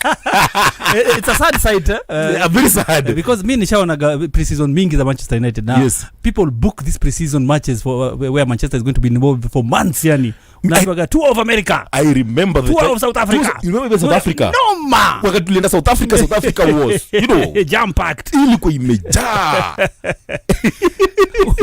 It's a sad sight. Very sad. Because me nishaona pre-season mingi za Manchester United now. Yes. People book these pre-season matches for where Manchester is going to be involved for months. Yani. Tour of America. I remember the tour of South Africa. You remember South Africa? No ma. Wakati tulienda South Africa was, you know, jam packed. Ilikuwa imejaa.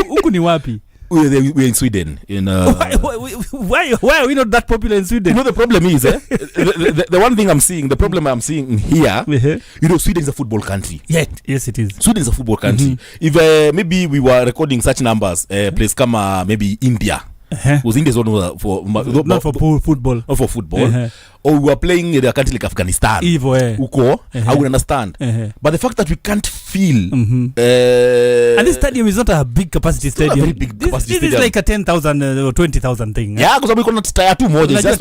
Huku ni wapi? We're in Sweden. Why are we not that popular in Sweden? You know the problem is, the one thing I'm seeing, the problem I'm seeing here, you know, Sweden is a football country. Yeah, yes it is. Sweden is a football country. If maybe we were recording such numbers, place kama maybe India. Was India's one not for football. Not for football. Or we were playing in a country like Afghanistan. Uko, I would understand. But the fact that we can't feel... and this stadium is not a big capacity stadium. Very big capacity this stadium. is like a 10,000 or 20,000 thing. Yeah, because we cannot tire two more. Just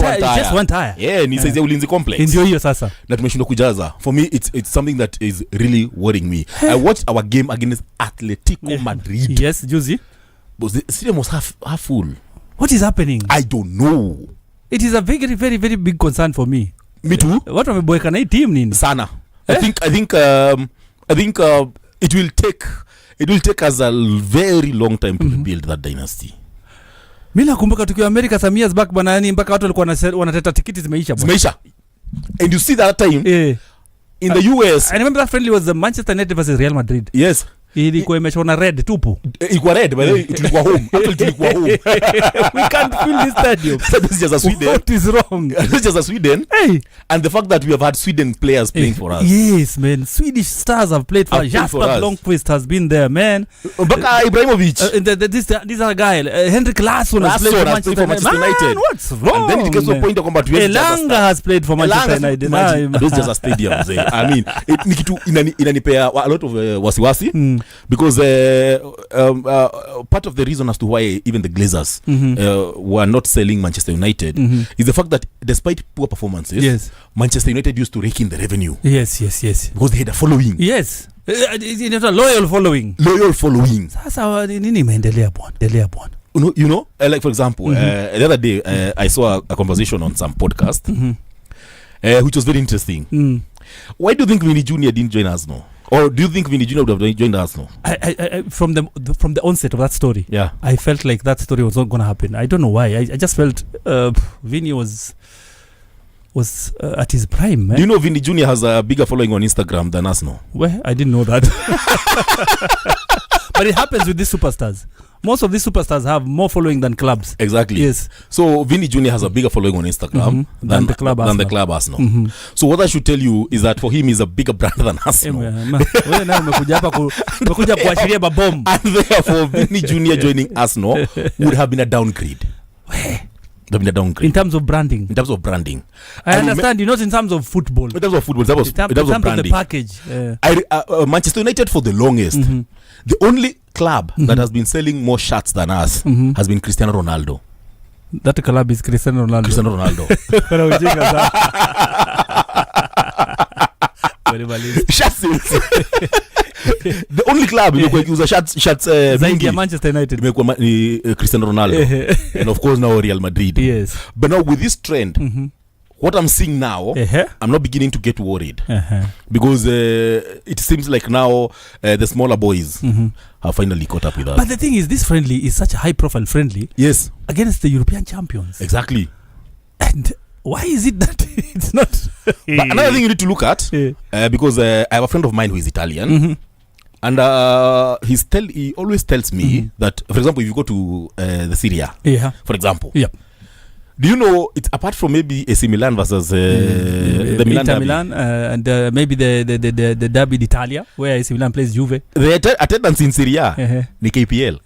one tire. Yeah, ni saizi ulinzi complex. Ndio hiyo sasa. Na tumeshindwa kujaza. For me, it's something that is really worrying me. I watched our game against Atletico Madrid. Yes, Juzi. But the stadium was half full. What is happening? I don't know. It is a very, very, very big concern for me. Me too. What wameboeka na hii team nini? Sana. I think it will take us a very long time to rebuild that dynasty. Mimi nakumbuka tukiwa America some years back bwana, yani mpaka watu walikuwa wanateta tikiti zimeisha bwana. Zimeisha. And you see that time in the US. I remember that friendly was the Manchester United versus Real Madrid. Yes. Ilikuwa imeshona red tupu. Ilikuwa red, by the way, tulikuwa home. Actually tulikuwa home. We can't fill this stadium. This is just a Sweden. What is wrong? This is just a Sweden. Hey. And the fact that we have had Sweden players playing for us. Yes, man. Swedish stars have played for us. Jasper Blomqvist has been there, man. Baka Ibrahimovic. This other guy, Henrik Larsson has played for Manchester United. Man, what's wrong? And then it gets to a point of combat. Elanga has played for Manchester United. Those just a stadium. I mean, ni kitu inanipea a lot of wasiwasi because part of the reason as to why even the Glazers were not selling Manchester United is the fact that despite poor performances, Manchester United used to rake in the revenue. Yes. Because they had a following. Yes. It was a loyal following. Sasa nini imeendelea bwana? You know, like for example, the other day I saw a conversation on some podcast which was very interesting. Why do you think Vinny Jr. didn't join Arsenal? Or do you think Vinny Jr. would have joined Arsenal? I from the onset of that story, I felt like that story was not going to happen. I don't know why. I just felt Vinny was at his prime, man. Do you know Vinny Jr. has a bigger following on Instagram than Arsenal? Well, I didn't know that. But it happens with these superstars. Most of these superstars have more following than clubs. Exactly. Yes. So Vinny Jr. has a bigger following on Instagram than the club Arsenal. So what I should tell you is that for him he's a bigger brand than Arsenal. Wewe na umekuja hapa umekuja kuashiria babom. And therefore Vinny Jr. joining Arsenal would have been a downgrade. In terms of branding. I understand you not in terms of football. In terms of football, in terms of branding. Of the package. Manchester United for the longest, the only club that has been selling more shirts than us has been Cristiano Ronaldo. That club is Cristiano Ronaldo. Shirts. The only club user shirts zaidi ya Manchester United imekuwa Cristiano Ronaldo and of course now Real Madrid. Yes. But now with this trend, what I'm seeing now, I'm not beginning to get worried because it seems like now the smaller boys have finally caught up with us. But the thing is, this friendly is such a high-profile friendly. Yes. Against the European champions. Exactly. And why is it that it's not? But another thing you need to look at, because I have a friend of mine who is Italian, and he always tells me that, for example, if you go to the Serie A, for example, do you know it's apart from maybe AC Milan versus the Milan Inter Milan and maybe the Derby d'Italia where AC Milan plays Juve, the attendance in Serie A ni KPL.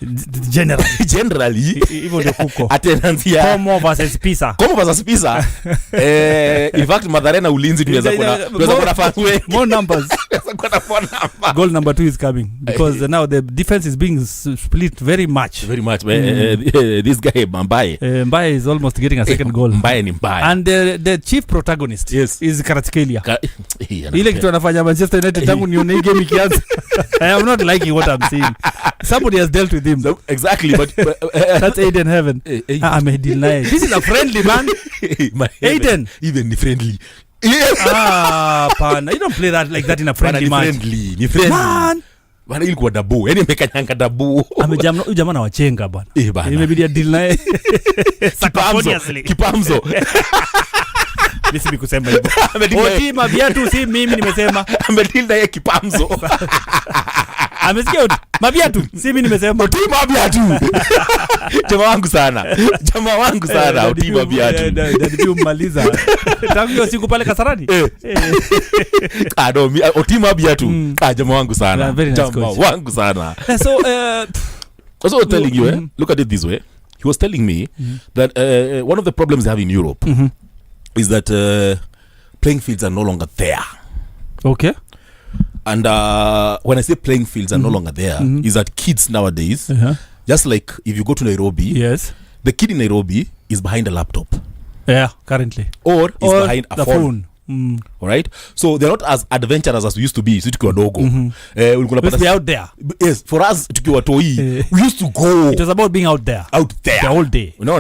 Generally even the kuko attendance ya Como versus Pisa in fact Madharena Ulinzi tunaweza kuna fans wengi, more numbers. Goal number 2 is coming because now the defense is being split very much. This guy Mbaye is almost getting a second goal. Mbaye and the chief protagonist is Kvaratskhelia. Ile kitu anafanya Manchester United tangu nione hii game ikianza. I am not liking what I'm seeing. Somebody has dealt with him. Exactly, but that's Aiden Heaven. I'm denied. This is a friendly man. Aiden even friendly. Pana. You don't play that like that in a friendly match. Ni friendly. Man. Bana ilikuwa dabu. Yaani amekanyanga dabu. Huyu jamaa na wachenga bwana. Imebidi deal naye. Kipamzo. Mimi kusema hivyo. Oti mabiatu si mimi nimesema. Amedeal naye Kipamzo. Amesikia mabiatu si mimi nimesema. Oti mabiatu. Jamaa wangu sana Oti mabiatu. Ndio mmaliza. Tangu siku pale Kasarani. Oti mabiatu. Jamaa wangu sana. So telling you, look at it this way. He was telling me that one of the problems they have in Europe is that playing fields are no longer there. Okay. And when I say playing fields are no longer there, is that kids nowadays, just like if you go to Nairobi, yes, the kid in Nairobi is behind a laptop. Yeah, currently. Or is behind a phone. All right, so they're not as adventurous as we used to be. So tukiwa dogo, we out there. Yes, for us tukiwa toi, we used to go. It was about being out there the whole day. No.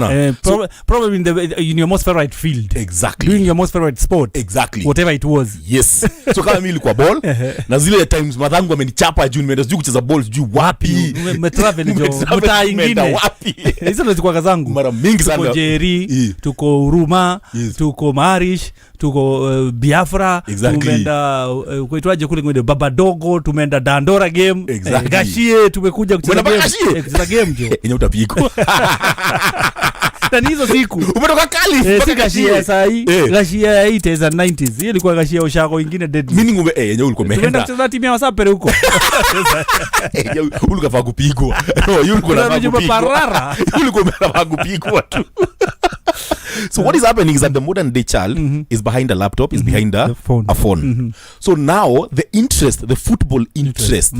Probably in your most favorite field. Exactly. Doing your most favorite sport. Exactly. Whatever it was. Yes. So kama mimi ilikuwa ball, na zile times madhangu amenichapa juu nimeenda kucheza ball juu wapi. Umetravel jo mtaa ingine. Wapi? Hizo ndio zilikuwa kazangu. Mara mingi sana. Tuko Jeri, tuko Huruma, tuko Marish, tuko Biafra, tumeenda kuitwaje kule ngwende Babadogo, tumeenda Dandora game, Gashie tumekuja kucheza game jo. Yenye utapigwa. Na hizo siku umetoka kali mpaka Gashie saa hii. Gashie 80s and 90s. Hiyo ilikuwa Gashie ushako ingine dead. Meaning yenye ulikuwa umeenda. Tumeenda kucheza timu ya Wasapere huko. Ulikuwa fa kupigwa. No, ulikuwa na kupigwa. Ulikuwa na kupigwa tu. So what is happening is that the modern day child is behind a laptop, is behind a phone. So now the football interest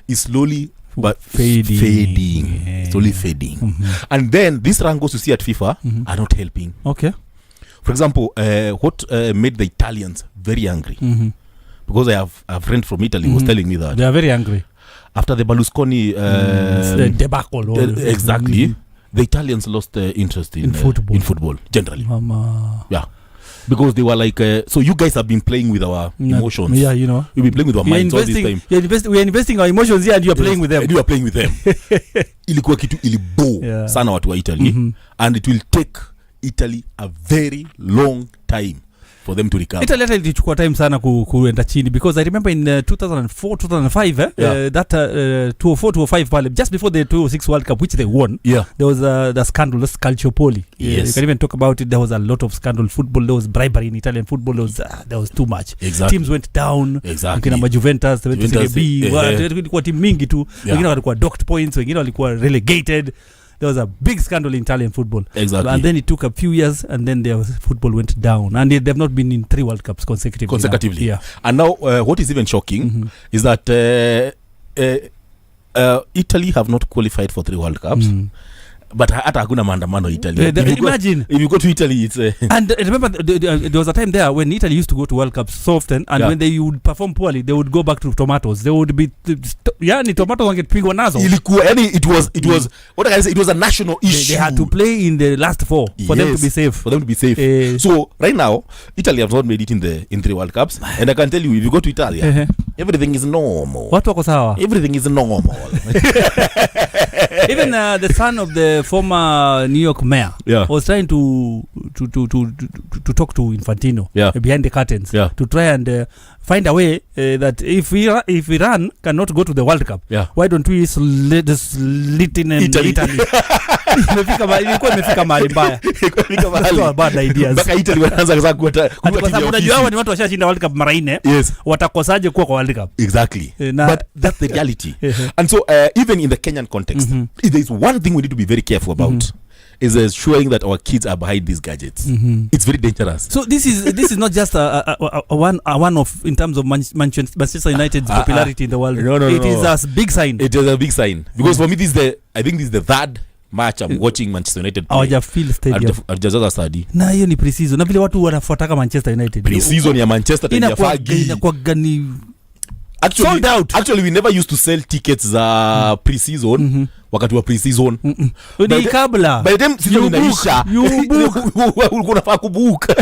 is slowly but fading. Slowly fading. And then these rangos you see at FIFA are not helping. Okay. For example, what made the Italians very angry? Because I have a friend from Italy who was telling me that they are very angry after the Berlusconi debacle. Exactly. The Italians lost interest in football generally. Yeah. Because they were like, so you guys have been playing with our emotions. Yeah, you know. You've been playing with our minds all this time. We are investing our emotions here and you are playing with them. And you are playing with them. Ilikuwa kitu ilibo sana watu wa Italy. And it will take Italy a very long time for them to recover. Italy ilichukua time sana kuenda chini because I remember in 2004 2005 that 2004-2005 pale just before the 2006 World Cup which they won, there was the scandal, this Calciopoli. You can even talk about it. There was a lot of scandal football. There was bribery in Italian football. There was too much. Teams went down. Kina Juventus went to Serie B. Ilikuwa timu mingi tu. Wengine walikuwa docked points, wengine walikuwa relegated. There was a big scandal in Italian football. Exactly. And then it took a few years and then their football went down. And they've not been in 3 World Cups consecutively. Yeah. And now what is even shocking is that Italy have not qualified for 3 World Cups. But hata hakuna maandamano Italy. Imagine if you go to Italy, it's and remember there was a time there when Italy used to go to World Cups so often, and when they would perform poorly, they would go back to tomatoes. They would be ni tomatoes wangepigwa nazo. Ilikuwa it was what I can say, it was a national issue. They had to play in the last 4 for them to be safe. For them to be safe. So right now, Italy have not made it in 3 World Cups, and I can tell you, if you go to Italy, everything is normal. Watu wako sawa. Everything is normal. Even the son of the former New York mayor was trying to talk to Infantino behind the curtains to try and find a way that if Iran cannot go to the World Cup, why don't we slit in Italy? Imefika mahali mbaya. Imefika bad ideas. Baka Italy wanaanza kuota. Unajua hawa ni watu washashinda World Cup mara 4. Watakosaje kuwa kwa World Cup? Exactly. But that's the reality. And so even in the Kenyan context, if there is one thing we need to be very careful about, is showing that our kids are behind these gadgets. It's very dangerous. So this is not just a one of in terms of Manchester United's popularity in the world. No. It is a big sign. It is a big sign because for me I think this is the third match I'm watching Manchester United play. Hawajafeel stadium. Hawajazaa stadi. Na hiyo ni pre-season. Na vile watu wanafuataka Manchester United. Pre-season ya Manchester inakuwa gani Actually we never used to sell tickets pre-season wakati wa pre-season. Ni kabla. By the time season inaisha, ulikuwa unafaa kubuka.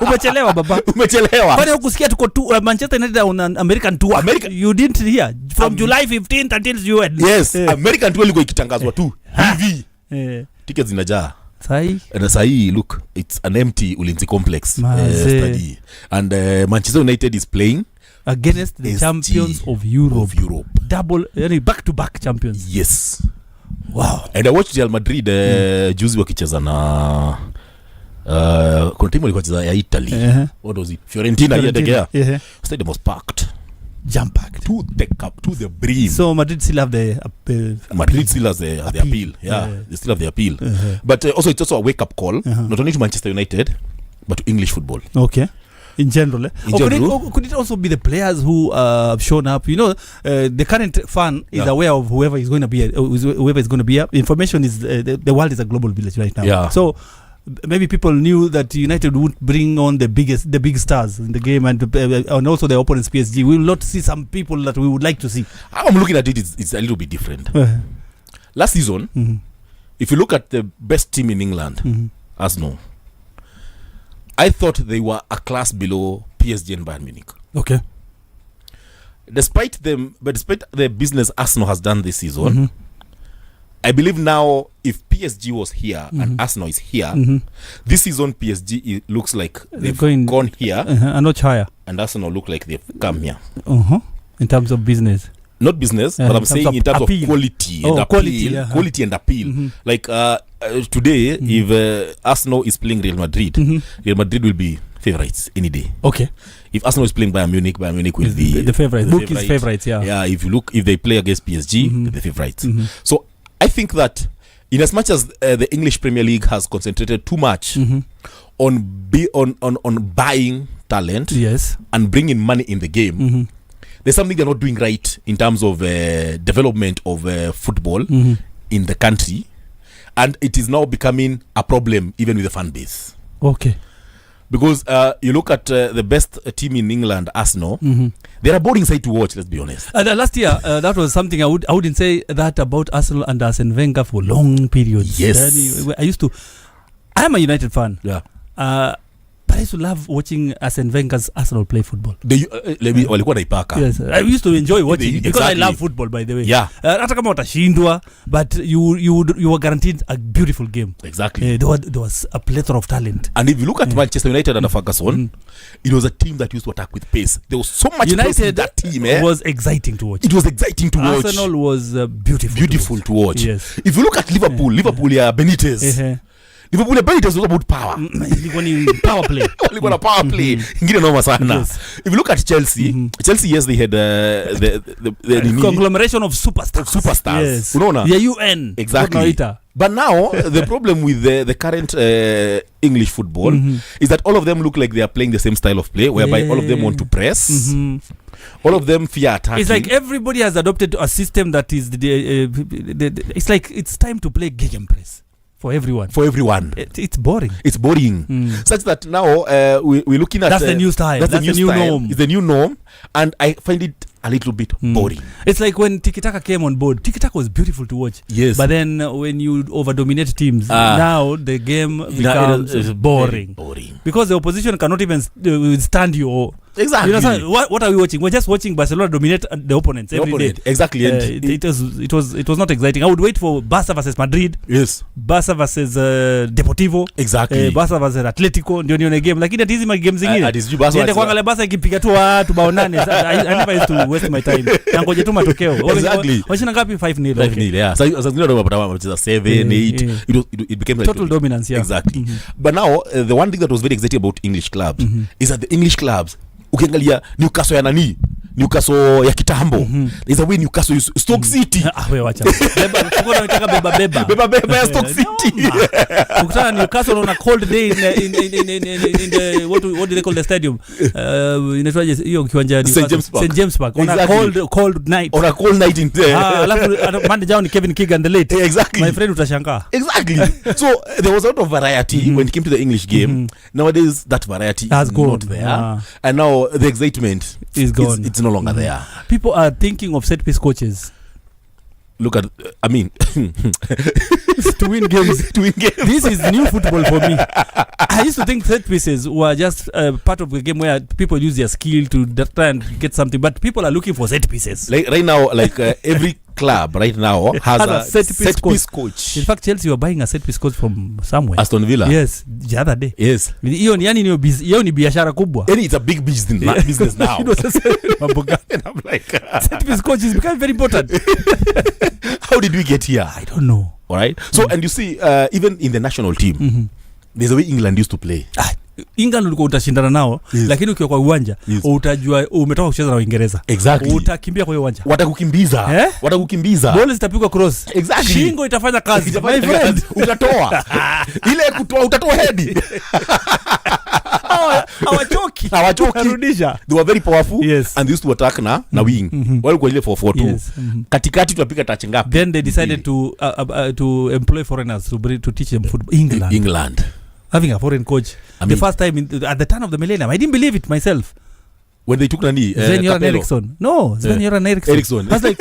Umechelewa baba. Umechelewa. Kwani ukusikia tuko Manchester United on an American tour? You didn't hear from July 15th until June. Yes, American tour ilikuwa ikitangazwa tu. Hivi. Tickets zinajaa. Sahi, look, it's an empty Ulinzi complex study. And Manchester United is playing against the champions of Europe. Double, back-to-back champions. Yes. Wow. And I watched Real Madrid juzi wakicheza na kuna timu ilikuwa cheza ya Italy. What was it? Fiorentina yet. Stadium was packed. Jam-packed. To the brim. So Madrid still have the Madrid still has the appeal. Yeah, they still have the appeal. But also it's also a wake-up call, not only to Manchester United, but to English football. Okay. In general. Could it also be the players who have shown up? You know, the current fan is aware of whoever is going to be. Whoever is going to be here. Information is the world is a global village right now. Yeah. So maybe people knew that United would bring on the big stars in the game, and also the opponents PSG. We will not see some people that we would like to see. How I'm looking at it, it's a little bit different. Last season, if you look at the best team in England, Arsenal, I thought they were a class below PSG and Bayern Munich. Okay. Despite the business Arsenal has done this season, I believe now if PSG was here and Arsenal is here, this season PSG looks like they've gone here a notch higher, and Arsenal look like they've come here. In terms of business. Not business, but I'm saying in terms appeal. Of quality and appeal. Quality and appeal. Like today, if Arsenal is playing Real Madrid, Real Madrid will be favorites any day. Okay. If Arsenal is playing Bayern Munich will be the favorites. Book is favorites, yeah. Yeah, if they play against PSG, the favorites. So I think that in as much as the English Premier League has concentrated too much on buying talent, yes, and bringing money in the game, there's something they're not doing right in terms of development of football in the country, and it is now becoming a problem even with the fan base. Okay. Because you look at the best team in England, Arsenal, they're a boring side to watch, let's be honest. Last year, that was something I wouldn't say that about Arsenal and Arsene Wenger for long periods. Yes. I am a United fan. Yeah. But I used to love watching Arsene Wenger's Arsenal play football. Walikuwa naipaka. Yes, I used to enjoy watching it because I love football, by the way. Yeah. Hata kama watashindwa, but you were guaranteed a beautiful game. Exactly. There was a plethora of talent. And if you look at Manchester United under Ferguson, it was a team that used to attack with pace. There was so much pace in that team. United was exciting to watch. It was exciting to watch. Arsenal was beautiful to watch. Yes. If you look at Liverpool Benitez. Liverpool was about power. Ilikuwa ni power play. Ilikuwa na power play. Ingine noma sana. Yes. If you look at Chelsea, yes, they had the conglomeration of superstars. Yes. Unaona? The UN. Exactly. But now the problem with the current English football is that all of them look like they are playing the same style of play, whereby all of them want to press. All of them fear attacking. It's like everybody has adopted a system that is it's like it's time to play gegenpress. For everyone. It's boring. Such that now we're looking at... That's the new style. That's the new norm. It's the new norm. And I find it a little bit boring. It's like when Tiki-Taka came on board. Tiki-Taka was beautiful to watch. Yes. But then when you over-dominate teams, now the game becomes boring. Because the opposition cannot even withstand you. Exactly. You know, what are we watching? We're just watching Barcelona dominate the opponents every day. Exactly. It was not exciting. I would wait for Barca versus Madrid. Yes. Barca versus Deportivo. Exactly. Barca versus Atletico. Ndio nione game. Lakini atizi ma games zingine. Niende kuangalia Barca ikipiga tu watu bao 8. I never used to waste my time. Nangoje tu matokeo. Exactly. Washina ngapi 5-0. 5-0, yeah. So zingine ndio wapata wamecheza 7-8. It became like total dominance, yeah. Exactly. But now the one thing that was very exciting about English clubs is that the English clubs, ukiangalia Newcastle ya nani, Newcastle ya kitambo, there's a way Newcastle is Stoke City. Wewe wacha. Beba ya Stoke City. Ukitaka Newcastle on a cold day in the what do they call the stadium? Inaitwaje hiyo kiwanja St. James Park. On exactly. a cold night. On a cold night in there. Alafu mande jao ni Kevin Keegan the late. Exactly. My friend utashangaa. Exactly. So there was a lot of variety when it came to the English game. Nowadays that variety is not there. And now the excitement is gone. It's no longer there. People are thinking of set piece coaches. look at I mean to win games. This is new football for me. I used to think set pieces were just part of the game where people use their skill to try and get something, but people are looking for set pieces. Like right now, like every club right now has a set piece coach. In fact, Chelsea were buying a set piece coach from somewhere. Aston Villa. Yes, the other day. Yes. Hiyo ni biashara kubwa. And it's a big business now. And I'm like, set piece coach is becoming very important. How did we get here? I don't know. All right. So and you see, even in the national team, there's a way England used to play. England ulikuwa utashindana nao, lakini ukiwa kwa uwanja utajua umetoka kucheza na Uingereza. Exactly. Utakimbia kwa uwanja. Watakukimbiza. Ball zitapigwa cross. Exactly. Shingo itafanya kazi. My friend, utatoa. Ile kutoa utatoa head. Hawachoki. They were very powerful, yes. And they used to attack na wing. Wale kwa ile 4-4-2. Yes. Katikati tunapiga touch ngapi? Then they decided to employ foreigners to teach them football. England. Having a foreign coach. The first time at the turn of the millennium. I didn't believe it myself. When they took Nani? Sven-Göran Eriksson. No, Sven-Göran Eriksson. I was like,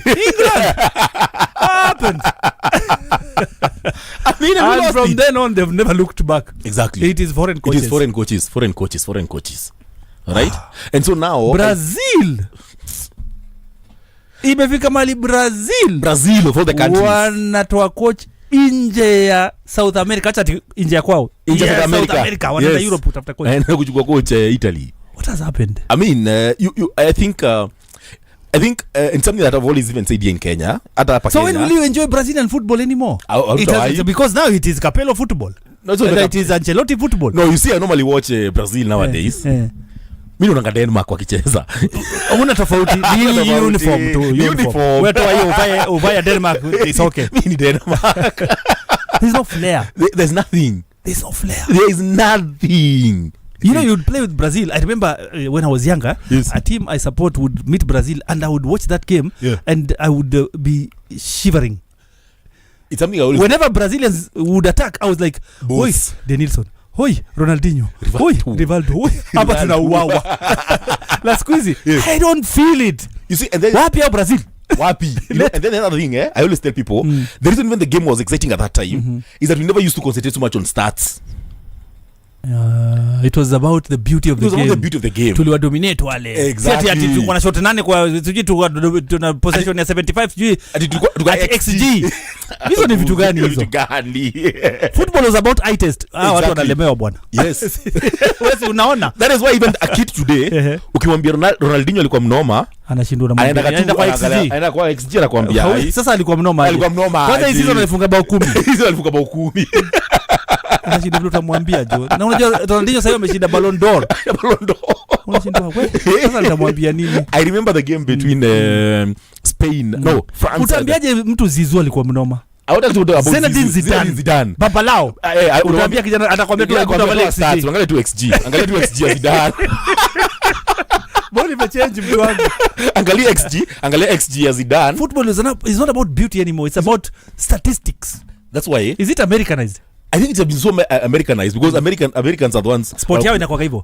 England! Happened. And from then on, they've never looked back. Exactly. It is foreign coaches. It is foreign coaches. Right? And so now... Brazil! Imefika mali Brazil of all the countries. Wanatoa coach nje ya South America, acha nje ya kwao. Nje ya South America. Wanaenda Europe utafuta coach. Na kuchukua coach Italy. What has happened? I mean, I think it's something that I've always even said here in Kenya. So when will you enjoy Brazilian football anymore? Because now it is Capello football. No, so it is Ancelotti football. No, you see, I normally watch Brazil nowadays. Mimi naona Denmark wakicheza. Una tofauti ni uniform tu. Uniform. Wewe toa hiyo uvaya Denmark, it's okay. Mimi Denmark. There's no flair. There's nothing. There's no flair. There is nothing. You know, you'd play with Brazil. I remember when I was younger, a team I support would meet Brazil, and I would watch that game, and I would be shivering. It's something I always... Whenever Brazilians would attack, I was like, "Oi, Denilson. Oi, Ronaldinho. Oi, Rivaldo. Oi, hapa tunauawa." La squeezy. I don't feel it. You see, and then... Wapi ya Brazil? Wapi. You know, and then another thing, I always tell people, the reason when the game was exciting at that time is that we never used to concentrate so much on stats. It was about the beauty of the game. It was about the beauty of the game. Tuliwa dominate wale. Exactly. Ati tulikuwa na shot 8 kwa sijui tuna possession ya 75 sijui. Ati tulikuwa XG. Hizo ni vitu gani hizo? Football was about eye test. Watu wanalemewa bwana. Yes. Wewe unaona? That is why even a kid today ukimwambia Ronaldinho alikuwa mnoma, anashindwa na mambo. Anaenda kwa XG anakuambia. Sasa alikuwa mnoma. Kwanza hizo anafunga bao 10. Hizo alifunga bao 10. Anashinda vile utamwambia jo. Na unajua Ronaldinho sasa ameshinda Ballon d'Or. Unashinda wewe. Sasa nitamwambia nini? I remember the game between Spain. No, France. Utambiaje mtu Zizou alikuwa mnoma? I want to talk about Zinedine Zidane. Babalao. Utaambia kijana atakwambia tu angalia XG. Angalia tu XG. Angalia tu XG ya Zidane. Boli imechange mtu wangu. Angalia XG ya Zidane. Football is not about beauty anymore. It's about statistics. That's why. Is it Americanized? I think it's been so Americanized because Americans are the ones. Sport yao inakuwa hivyo.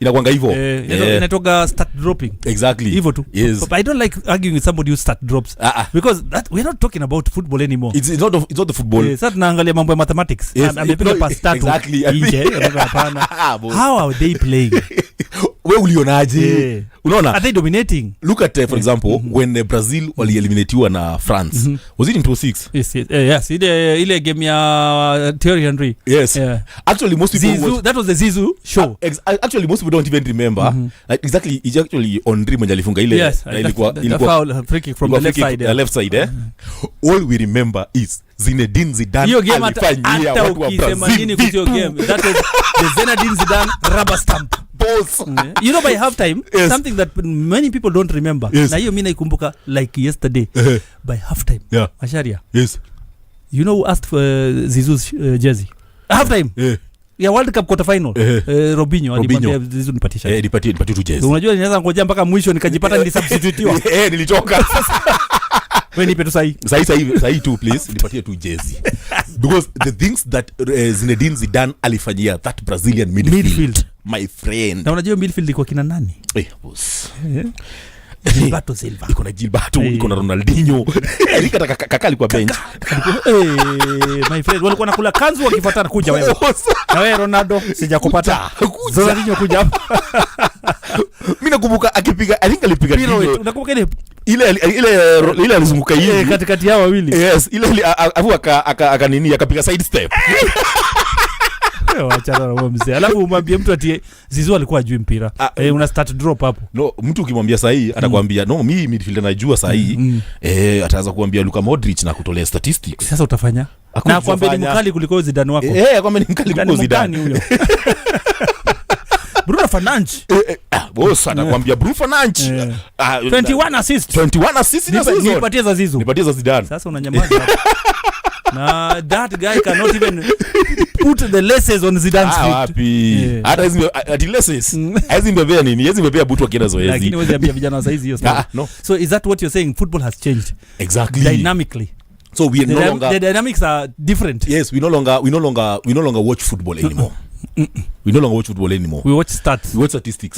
Inatoka stat dropping. Exactly. Hivyo tu. Yes. But I don't like arguing with somebody who stat drops. Because that we're not talking about football anymore. It's not the football. Sasa tunaangalia mambo ya mathematics. Amepiga pass stat. Exactly. Hapana. How are they playing? Wewe ulionaje? Unaona? Are they dominating? Look at for example when Brazil wali eliminatiwa na France. Was it in 2006? Yes. Ile game ya Thierry Henry. Yes. Yeah. Actually most people that was the Zizou show. Actually most people don't even remember. Like exactly it's actually Henry mwenye alifunga ile ilikuwa foul free kick from the left side. All we remember is Zinedine Zidane. Hiyo game hata ukisema nini kwa hiyo game, that was the Zinedine Zidane rubber stamp. You know, by half time, something that many people don't remember. Na hiyo mimi naikumbuka like yesterday. By half time. Masharia. Yes. You know who asked for Zizou's jersey? Half time. Ya World Cup quarter final. Robinho alimwambia Zizou nipatisha. Nipatie tu jersey. Unajua ninaweza ngoja mpaka mwisho nikajipata nilisubstitutiwa. Nilitoka. Wewe nipe tu sahi tu please, nipatie tu jersey. Because the things that Zinedine Zidane alifanyia that Brazilian midfield. My friend. Na unajua midfield iko kina nani? Boss. Gilberto Silva. Iko na Gilberto, iko na Ronaldinho. Rika kaka alikuwa bench. My friend, walikuwa nakula kanzu wakifuatana kuja wewe. Na wewe Ronaldo sijakupata. Ronaldinho kuja hapa. Mimi nakumbuka akipiga, I think alipiga Piro. Unakumbuka ile alizunguka hivi katikati yao wawili. Yes, ile afu akapiga side step. Wacha na mzee. Alafu umwambie mtu ati Zizou alikuwa ajui mpira. Una start drop hapo. No, mtu ukimwambia sahi atakwambia no, mimi midfielder najua sahi. Ataanza kuambia Luka Modric na kutolea statistics. Sasa utafanya? Na akwambia ni mkali kuliko Zidane wako. Akwambia ni mkali kuliko Zidane huyo. Bruno Fernandes. Boss atakwambia Bruno Fernandes. 21 assists. Nipatie za Zizou. Nipatie za Zidane. Sasa unanyamaza. Na that guy cannot even put the laces on Zidane's feet. Wapi? Hata hizo ati laces. Hizo mbebea nini? Hizo mbebea butu akienda zoezi. Lakini wewe ambia vijana wa saizi hiyo story. No. So is that what you're saying? Football has changed. Exactly. Dynamically. So we no longer the dynamics are different. Yes, we no longer watch football anymore. We no longer watch football anymore. We watch stats. We watch statistics.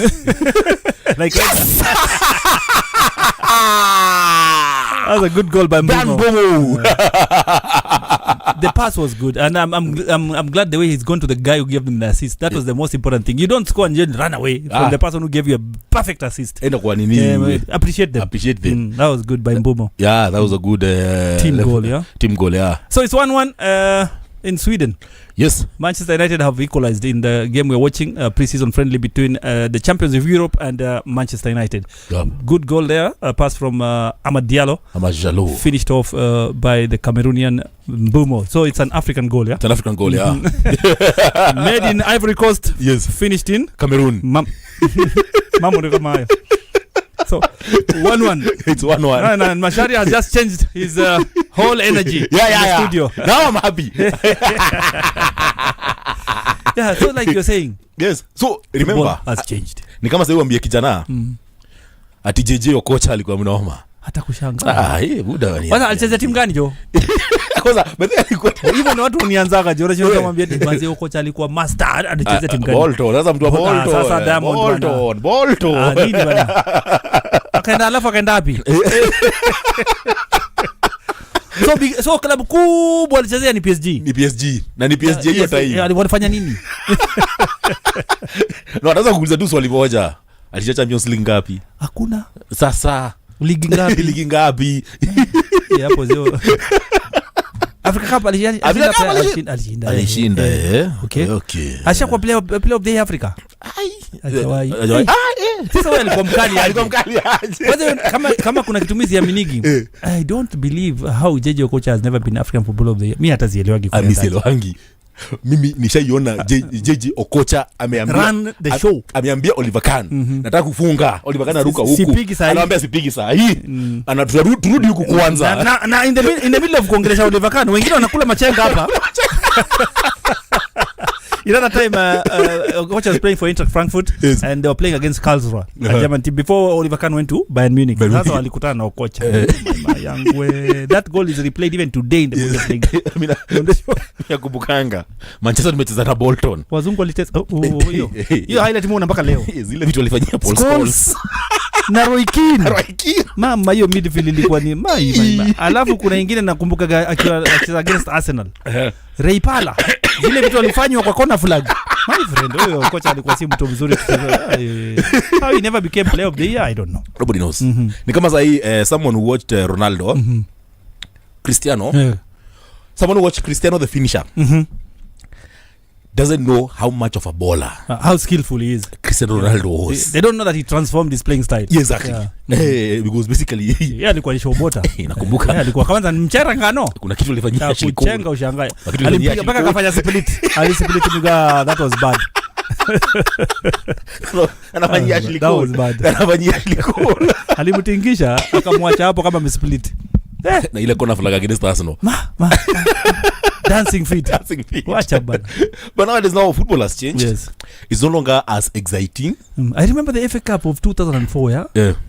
Like that's a good goal by Mbomo. The pass was good, and I'm glad the way he's gone to the guy who gave him the assist. That was the most important thing. You don't score and just run away from the person who gave you a perfect assist. Appreciate them. That was good by Mbomo. Yeah, that was a good team goal. Yeah, team goal. Yeah. So it's 1-1 in Sweden. Yes, Manchester United have equalized in the game we're watching, pre-season friendly between the champions of Europe and Manchester United. Yeah. Good goal there, a pass from Amad Diallo, finished off by the Cameroonian Mbomo. So it's an African goal, yeah? It's an African goal, yeah. Made in Ivory Coast, yes. Finished in Cameroon. So 1-1. It's 1-1. And Mashari has just changed his whole energy in the studio. Now I'm happy. Yeah, so like you're saying. Yes. So remember, has changed. Ni kama sasa uambie kijana ati JJ Okocha alikuwa mnoma. Hata kushangaa. Buda wani. Kwanza alicheza timu gani jo? Kwanza baadhi alikuwa hivyo ndio watu wanianzaga jo. Unajua kumwambia JJ Okocha alikuwa master, alicheza timu gani? Bolton. Sasa mtu wa Bolton. Sasa Diamond Bolton. Nini bana? Akaenda wapi? So klabu kubwa alichezea ni PSG. Ni PSG. Na ni PSG hiyo time. Walifanya nini? No, anaweza kuuliza tu swali moja. Alisha Champions League ngapi? Hakuna. Sasa ligi ngapi? Ligi ngapi? Hapo zio. Africa Cup alishinda. Okay. Ashakuwa player of the Africa. Sasa wewe alikuwa mkali aje. Kama kuna kitumizi ya minigi. I don't believe how JJ Okocha has never been African Footballer of the Year. Mimi hata sielewagi kwa Amisielewangi. Mimi nishaiona JJ Okocha run the show. Ameambia Oliver Kahn nataka kufunga. Oliver Kahn aruka huku. Anaambia sipigi saa hii. Anaturudi huku kwanza. Na in the middle of kuongelesha Oliver Kahn wengine wanakula machenga hapa. You know that time Okocha was playing for Eintracht Frankfurt, yes. And they were playing against Karlsruhe, a German team, before Oliver Kahn went to Bayern Munich. That's how walikutana na Okocha. That goal is replayed even today in the Bundesliga. Yakubukanga. Manchester tumecheza na Bolton. Wazungu walitesa hiyo highlight muona mpaka leo. Zile vitu walifanyia Paul Scholes. Na Roy Keane. Mama hiyo midfield ilikuwa ni mai. Alafu kuna nyingine nakumbuka akicheza against Arsenal. Ray Pala. Zile vitu walifanywa kwa corner flag. My friend, huyo kocha alikuwa si mtu mzuri. How he never became player of the year, I don't know. Nobody knows. Ni kama sahi someone who watched Ronaldo, Cristiano. Someone who watched Cristiano the finisher. Doesn't know how much of a baller, how skillful he is. Cristiano Ronaldo was. They don't know that he transformed his playing style. Yes, exactly. Because basically alikuwa showbota. Nakumbuka. Alikuwa kwanza mchera ngano. Kuna kitu alifanyia Shiko. Kuchenga ushangae. Alipiga mpaka akafanya split. Alisplit niga, that was bad. Anafanyia Shiko. Anafanyia Shiko. Alimtingisha akamwacha hapo kama amesplit. Na ile kona flag against Arsenal. Dancing feet. Watch out, bad. But nowadays now football has changed. Yes. It's no longer as exciting. I remember the FA Cup of 2004, yeah?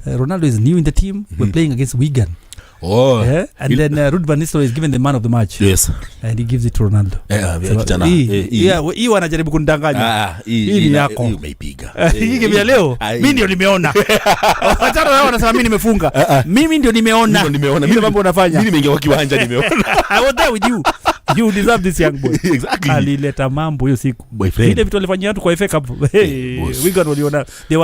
Ronaldo is new in the team. We're playing against Wigan. And then Ruud van Nistelrooy is given the man of the match. Yes. And he gives it to Ronaldo. Hii wanajaribu kunidanganya. Hii ni yako. Hii game ya leo mimi ndio nimeona. Watano wao wanasema mimi nimefunga. Mimi ndio nimeona. Mimi mambo unafanya. Mimi nimeingia kwa kiwanja nimeona. I was there with you. You deserve this young boy. Exactly. Alileta mambo hiyo siku. Boyfriend. Ile vitu walifanyia watu kwa FA Cup. Hey, Wigan waliona. They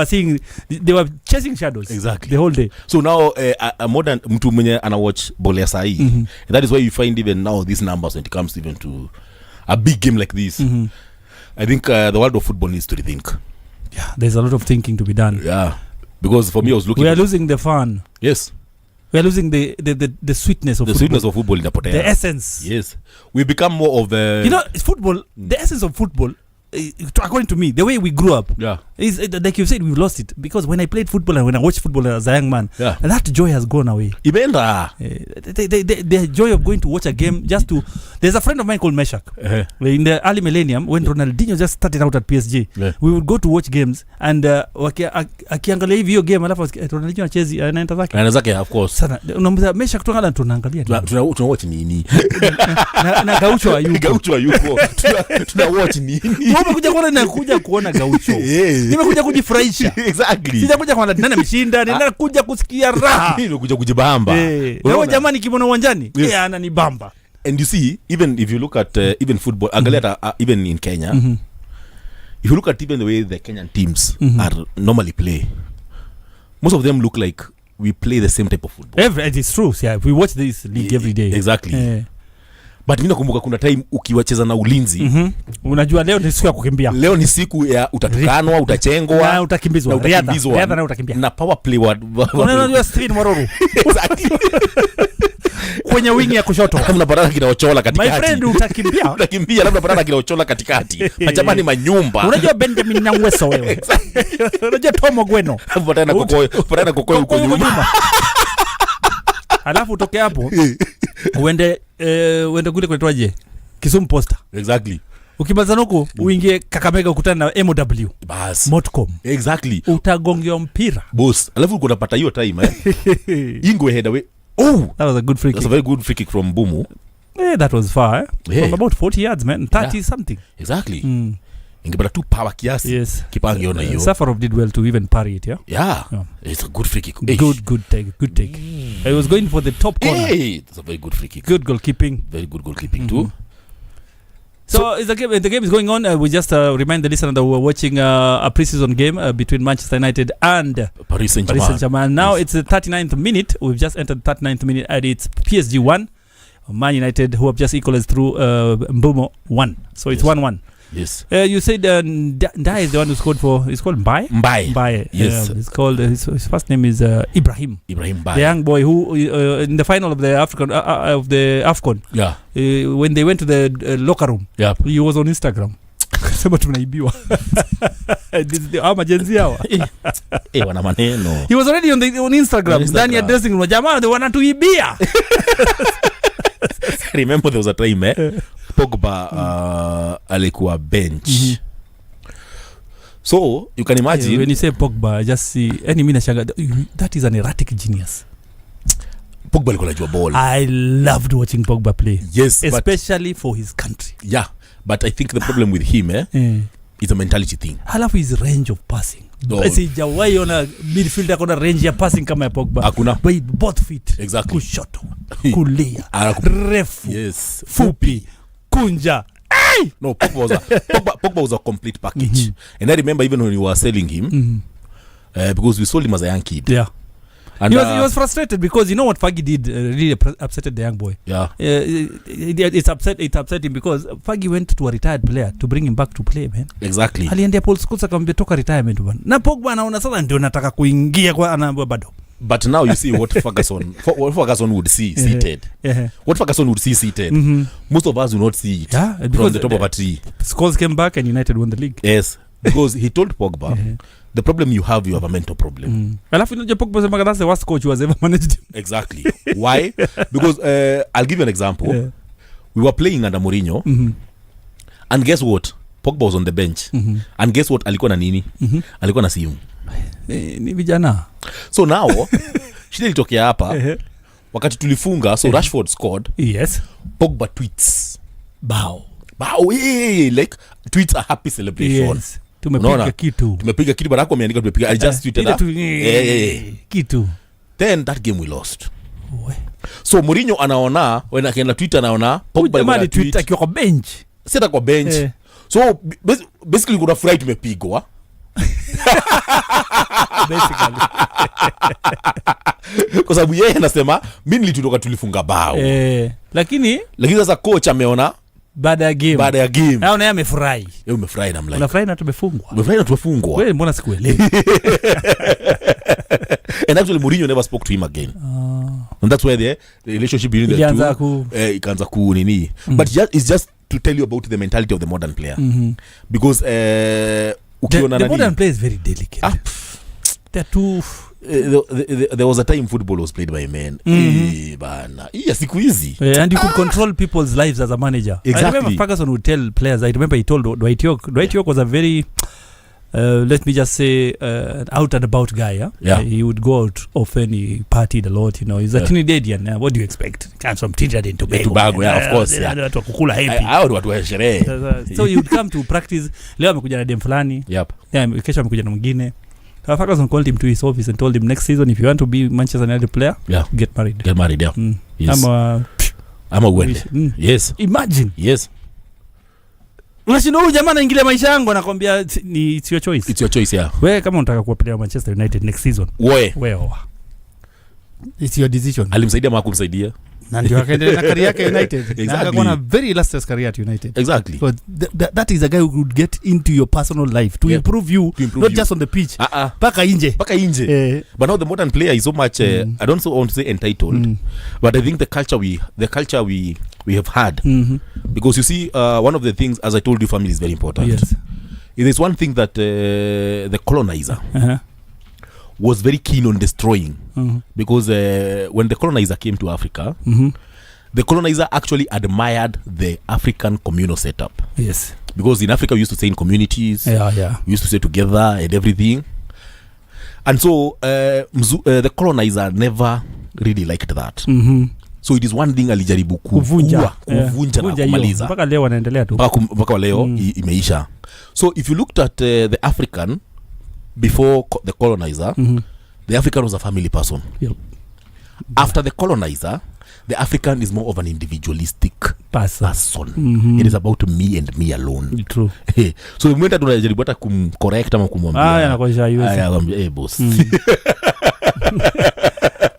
were chasing shadows. Exactly. The whole day. So now a modern mtu mwenye ana watch ball ya sahi. That is why you find even now these numbers when it comes even to a big game like this. I think the world of football needs to rethink. Yeah, there's a lot of thinking to be done. Yeah. Because for me I was looking, we are losing the fun. Yes. We are losing the sweetness of the football. Sweetness of football inapotea. The essence. Yes. We become more of football, the essence of football, according to me, the way we grew up, is like you said, we've lost it. Because when I played football and when I watched football as a young man, that joy has gone away. Ibenda. The joy of going to watch a game just to... There's a friend of mine called Meshak. In the early millennium, when Ronaldinho just started out at PSG, we would go to watch games and akiangalia hiyo game alafu Ronaldinho achezi anaenda zake. Anaenda zake, of course. Sana unamwambia Meshak tunaangalia tunaangalia. Tuna watch nini? Na Gaucho ayuko. Gaucho ayuko. Tuna watch nini? Nimekuja kuona Gaucho. Nimekuja kujifurahisha. Exactly. Sijakuja kuona nani ameshinda, ninakuja kusikia raha. Nimekuja kujibamba. Wewe jamani kimona uwanjani, ananibamba. And you see, even if you look at even football, angalia even in Kenya, if you look at even the way the Kenyan teams are normally play, most of them look like we play the same type of football. It is true. Yeah, we watch this league every day. Exactly. But mimi nakumbuka kuna time ukiwacheza na ulinzi, unajua leo ni siku ya kukimbia. Leo ni siku ya utatukanwa, utachengwa, na utakimbizwa. Riadha na utakimbia. Na power play unajua Steven Mororo. Kwenye wingi ya kushoto kama unapatana kinaochola katikati. My friend utakimbia. Utakimbia labda unapatana kinaochola katikati. Majamani manyumba. Unajua Benjamin Nyangweso wewe. Unajua Tomo Gweno. Patana kokoyo huko nyuma. Alafu utoke hapo uende kule kwetwaje Kisumu Posta. Exactly. Ukimaliza huko uingie Kakamega ukutana na MW bas Motcom. Exactly. Utagongea mpira boss. Alafu uko unapata hiyo time Ingo head away. That was a good free kick. That's a very good free kick from Bumu. That was far from about 40 yards man, 30 something. Exactly. Ingepata tu power kiasi. Yes. Kipangiona hiyo. Safarov did well to even parry it, yeah. It's a good free kick. Good take. I was going for the top corner. That's a very good free kick. Good goalkeeping. Very good goalkeeping too. So is the game is going on. We just remind the listener that we're watching a pre-season game between Manchester United and Paris Saint-Germain. Now it's the 39th minute. We've just entered the 39th minute and it's PSG 1, Man United who have just equalized through Mbumo 1. So it's 1-1. Yes. You said Ndai is the one who scored for. It's called Mbaye. Yes. It's called. His first name is Ibrahim Mbaye. The young boy who in the final of the AFCON. Yeah. When they went to the locker room. Yeah. He was on Instagram. Sema tunaibiwa. Ama jenzi hawa. Wana maneno. He was already on Instagram. Ndani ya dressing room. Jamaa wanatuibia. Remember there was a time Pogba alikuwa bench. So you can imagine when you say Pogba, I just see any mina shanga that is an erratic genius. Pogba alikuwa anajua ball. I loved watching Pogba play. Yes, especially for his country. Yeah, but I think the problem with him it's a mentality thing. Halafu his range of passing. Sijawahi ona midfielder akona range ya passing kama ya Pogba. Hakuna. By both feet. Exactly. Kushoto, kulia, refu, yes, fupi, kunja. No, Pogba was a complete package. And I remember even when we were selling him, because we sold him as a young kid. Yeah. And he was frustrated because you know what Faggy did really upsetted the young boy. Yeah. It upset him because Faggy went to a retired player to bring him back to play, man. Exactly. Aliendea Paul Scholes akamwambia toka retirement bwana. Na Pogba anaona sasa ndio nataka kuingia kwa anaambia bado. But now you see what Ferguson would see seated. What Ferguson would see seated. Most of us do not see it from the top of a tree. Scholes came back and United won the league. Yes. Because he told Pogba, the problem you have a mental problem. Alafu ndio Pogba sema that's the worst coach who has ever managed him. Exactly. Why? Because I'll give you an example. We were playing under Mourinho. And guess what? Pogba was on the bench. And guess what? Alikuwa na nini? Alikuwa na simu. Ni vijana. So now, shida ilitokea hapa. wakati tulifunga, so Rashford scored. Yes. Pogba tweets. Bao, like tweets a happy celebration. Yes. Tumepiga kitu but hapo ameandika tumepiga. I just tweeted kitu. Then that game we lost. So Mourinho anaona when akaenda Twitter anaona Pogba ali tweet akiwa kwa bench. Sita kwa bench. So basically kuna fry tumepigwa. Basically. Kwa sababu yeye anasema mimi nilitoka tulifunga bao. Lakini sasa coach ameona baada ya game. Naona yeye amefurahi. Yeye umefurahi na mlai. Unafurahi na tumefungwa. Wewe mbona sikuelewi? And actually Mourinho never spoke to him again. And that's why the relationship between the two ikaanza ku nini. But it's just to tell you about the mentality of the modern player. Because ukiona the modern player is very delicate. They're too there was a time football was played by men. Bana. Siku hizi. And you could control people's lives as a manager. Exactly. I remember Ferguson would tell players, I remember he told Dwight York was a very let me just say out and about guy. He would go out often, he partied a lot, he's a Trinidadian. What do you expect? Comes from Trinidad and Tobago. Of course. Watu kukula happy. Watu wa sherehe. So you would come to practice. Leo amekuja na dem fulani. Kesho amekuja na mwingine. Ferguson called him to his office and told him, next season if you want to be Manchester United player, get married. Yes. I'm a winner. Yes. Imagine. Yes. Unashinda huyu jamaa anaingilia maisha yangu anakuambia it's your choice. It's your choice, yeah. Wewe kama unataka kuwa player Manchester United next season. Wewe. It's your decision. Alimsaidia ama kumsaidia? Na ndio akaendelea na career yake United. Exactly. Na akakuwa very illustrious career at United. Exactly. So that is a guy who could get into your personal life to improve you, not just on the pitch. Paka inje. But now the modern player is so much I don't want to say entitled, but I think the culture we have had, because you see one of the things, as I told you, family is very important. Yes. It is one thing that the colonizer was very keen on destroying, because when the colonizer came to Africa, the colonizer actually admired the African communal setup. Yes. Because in Africa we used to stay in communities. We used to stay together and everything. And so the colonizer never really liked that. So it is one thing alijaribu kuvunja na kumaliza. Mpaka leo wanaendelea tu. Mpaka leo imeisha. So if you looked at the African before the colonizer, the African was a family person. After the colonizer, the African is more of an individualistic person. It is about me and me alone. True. So mwenda tunajaribu hata kumcorrect ama kumwambia. Anakuwa boss.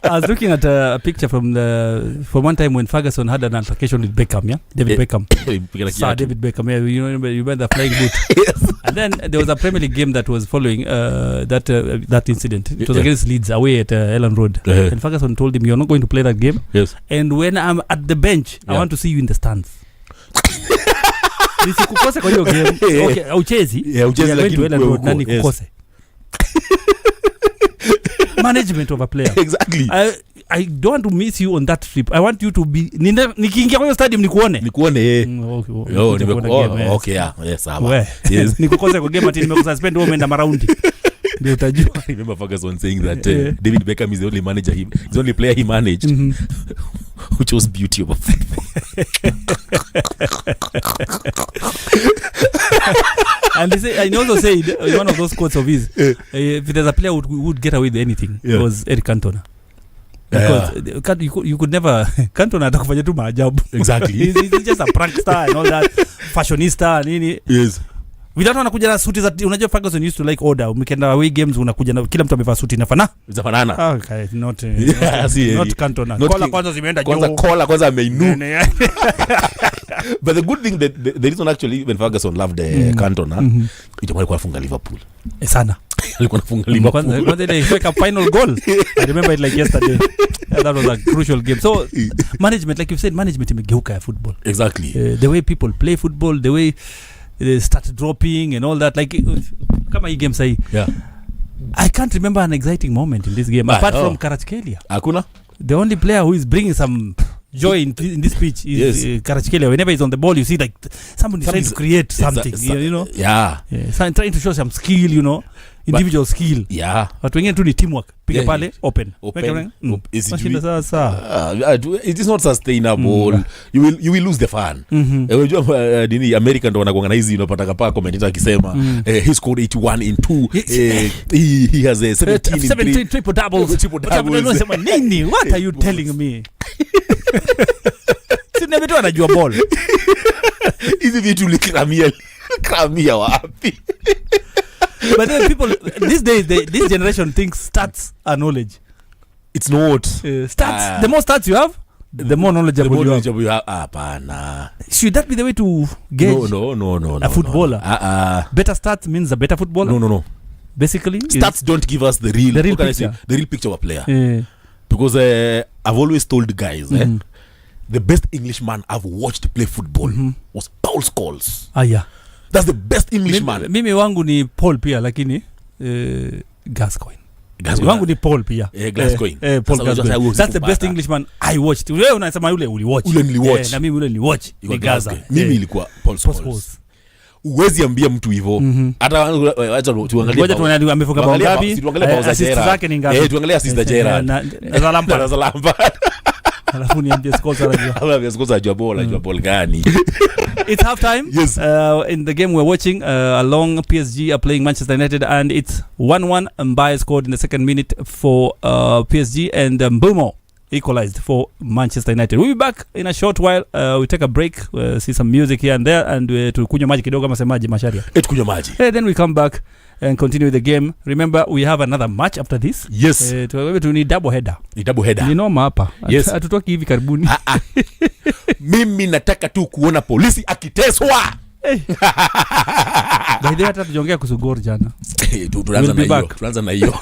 I was looking at a picture from one time when Ferguson had an altercation with Beckham, David Beckham. David Beckham, you remember the flying boot. Yes. And then there was a Premier League game that was following that incident. It was against Leeds away at Ellen Road. And Ferguson told him, you're not going to play that game. Yes. And when I'm at the bench, I want to see you in the stands. Nisikukose kwa hiyo game. Okay, auchezi. Auchezi lakini Ellen Road nani kukose. Management of a player. Exactly. I don't want to miss you on that trip. I want you to be nikiingia kwa stadium nikuone. Okay, yes, sawa. Yes. Nikukose kwa game ati nimekususpend wewe umeenda maraundi. Ndio utajua. I remember Ferguson saying that David Beckham is the only manager he's the only player he managed who chose beauty over football. And he also said in one of those quotes of his, if there's a player who would get away with anything, it was Eric Cantona. Because you could never Cantona atakufanya tu maajabu. Exactly. he's just a prankster and all that, fashionista nini. Yes. Without wanakuja na suti za unajua Ferguson used to like order. Mkienda away games unakuja na kila mtu amevaa suti inafanana. Okay, not Cantona. Kola kwanza zimeenda juu. Kola kwanza ameinu. But the good thing that the reason actually when Ferguson loved Cantona, alikuwa anafunga Liverpool. Sana. Alikuwa anafunga Liverpool. Kwanza ile a final goal. I remember it like yesterday. That was a crucial game. So management, like you said, management imegeuka ya football. Exactly. The way people play football, the way they start dropping and all that, like kama hii game sahi. I can't remember an exciting moment in this game apart from Kvaratskhelia. Hakuna. The only player who is bringing some joy in this pitch is Karachikelea. Whenever he's on the ball, you see like somebody trying to create something, you know. Trying to show some skill, you know, individual skill. But wengine tu ni teamwork. Piga pale open. It is not sustainable. You will lose the fun. Dini American ndo wanakuanga na hizi unapata kapa commentator akisema he scored 81 in 2. He has a 17 triple doubles. Nini? What are you telling me? Sina vitu anajua ball. Hizi vitu likramia wapi? But then people these days this generation thinks stats are knowledge. It's not. Stats, the more stats you have, the more knowledgeable you have. Apana. Should that be the way to gauge a footballer? Better stats means a better footballer? No. Basically, stats don't give us the real picture of a player. Because I've always told guys the best Englishman I've watched play football was Paul Scholes. That's the best Englishman. Mimi wangu ni Paul pia lakini Gascoigne. Wangu ni Paul pia. Gascoigne. Paul Gascoigne. That's the best Englishman I watched. Wewe unasema yule uliwatch. Ule niliwatch. Na mimi ule niliwatch. Ni Gaza. Mimi ilikuwa Paul Scholes. Uwezi ambia mtu hivyo. Hata acha tuangalie. Ngoja tuangalie amefunga bao ngapi. Tuangalie bao za Gerrard. Zake ni ngapi? Tuangalie assist za Gerrard. Na za Lampard. Alafu niambie Scholes anajua. Scholes anajua ball gani? It's half time. Yes. In the game we're watching, along PSG are playing Manchester United, and it's 1-1. Mbaye scored in the second minute for PSG, and Mbeumo equalized for Manchester United. We'll be back in a short while. We take a break, see some music here and there, and tukunywa maji kidogo kama semaji Masharia. Tukunywa maji. Then we come back and continue the game. Remember, we have another match after this. Yes. Tu ni double header. Ni noma hapa. Yes. Hatutoki hivi karibuni. Mimi nataka tu kuona polisi akiteswa. By the way, hata tujiongea kuhusu Gor jana. Tunaanza na hiyo.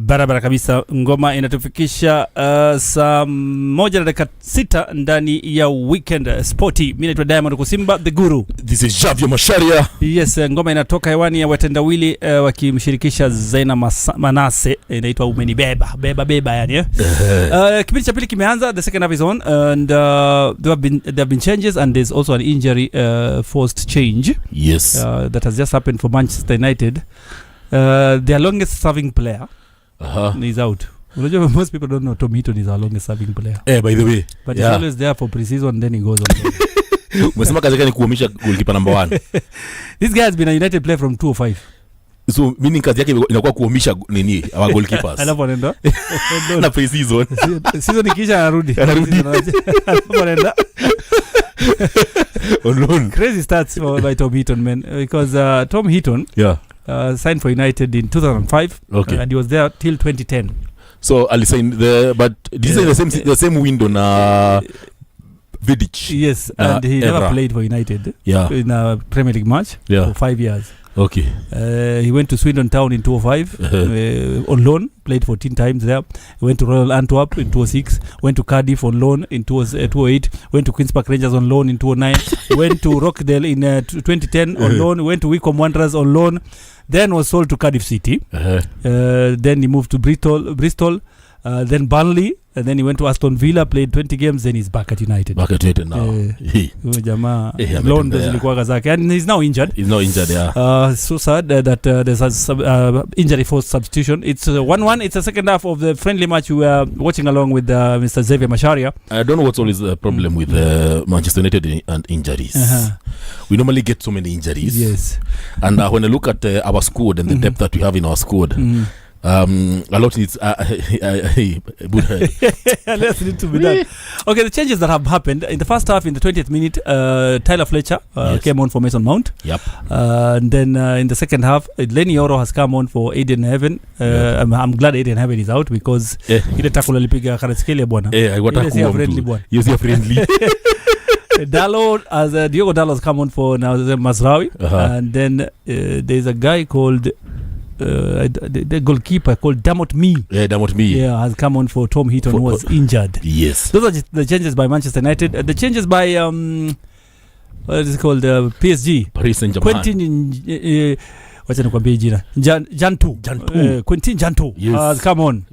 Barabara kabisa. Ngoma inatufikisha saa 1:06 ndani ya weekend sporty. Mimi naitwa Diamond Kusimba the Guru. This is Javier Masharia. Yes, ngoma inatoka hewani ya watendawili wakimshirikisha Zaina Manase, inaitwa Umenibeba. Beba yani. Kipindi cha pili kimeanza, the second half is on, and there have been changes, and there's also an injury forced change. Yes. That has just happened for Manchester United. Their longest serving player is out. Most people don't know Tom Heaton is our longest serving player. By the way. But he's always there for pre-season, then he goes on. Umesema kazi yake ni kuhamisha goalkeeper number 1. This guy has been a United player from 2005. So meaning kazi yake inakuwa kuhamisha nini our goalkeepers. Alafu anaenda na pre-season. Season ikisha anarudi. Alafu anaenda on loan. Crazy stats by Tom Heaton, man, because Tom Heaton signed for United in 2005, and he was there till 2010. So Ali signed but this is the same window na Vidic. Yes, and he never played for United in a Premier League match for 5 years. Okay. He went to Swindon Town in 2005 on loan, played 14 times there. He went to Royal Antwerp in 2006, went to Cardiff on loan in 2008, went to Queen's Park Rangers on loan in 2009, went to Rochdale in 2010 on loan, went to Wycombe Wanderers on loan, then was sold to Cardiff City. Then he moved to Bristol, then Burnley, and then he went to Aston Villa, played 20 games, then he's back at United. Back at United now. Jamaa loan zilikuwa zake, and he's now injured. He's now injured, so sad that there's a injury forced substitution. It's 1-1. It's the second half of the friendly match we were watching along with Mr. Xavier Masharia. I don't know what's always the problem with Manchester United and injuries. We normally get so many injuries. Yes. And when I look at our squad and the depth that we have in our squad, a lot needs let's need to be done. Okay, the changes that have happened in the first half, in the 20th minute, Tyler Fletcher came on for Mason Mount. And then in the second half, Lenny Oro has come on for Aiden Heaven. I'm glad Aiden Heaven is out, because ile tackle alipiga Karatskelia bwana. Alikuwa friendly bwana. Yes, friendly. Dalo, as Diogo Dalo has come on for now Mazraoui, and then there's a guy called the goalkeeper called Damot Me. Damot Me. Has come on for Tom Heaton, who was injured. Yes. Those are the changes by Manchester United. The changes by what is it called? PSG. Paris Saint-Germain. Quentin wacha nikwambie jina. Jantu. Quentin Jantu has come on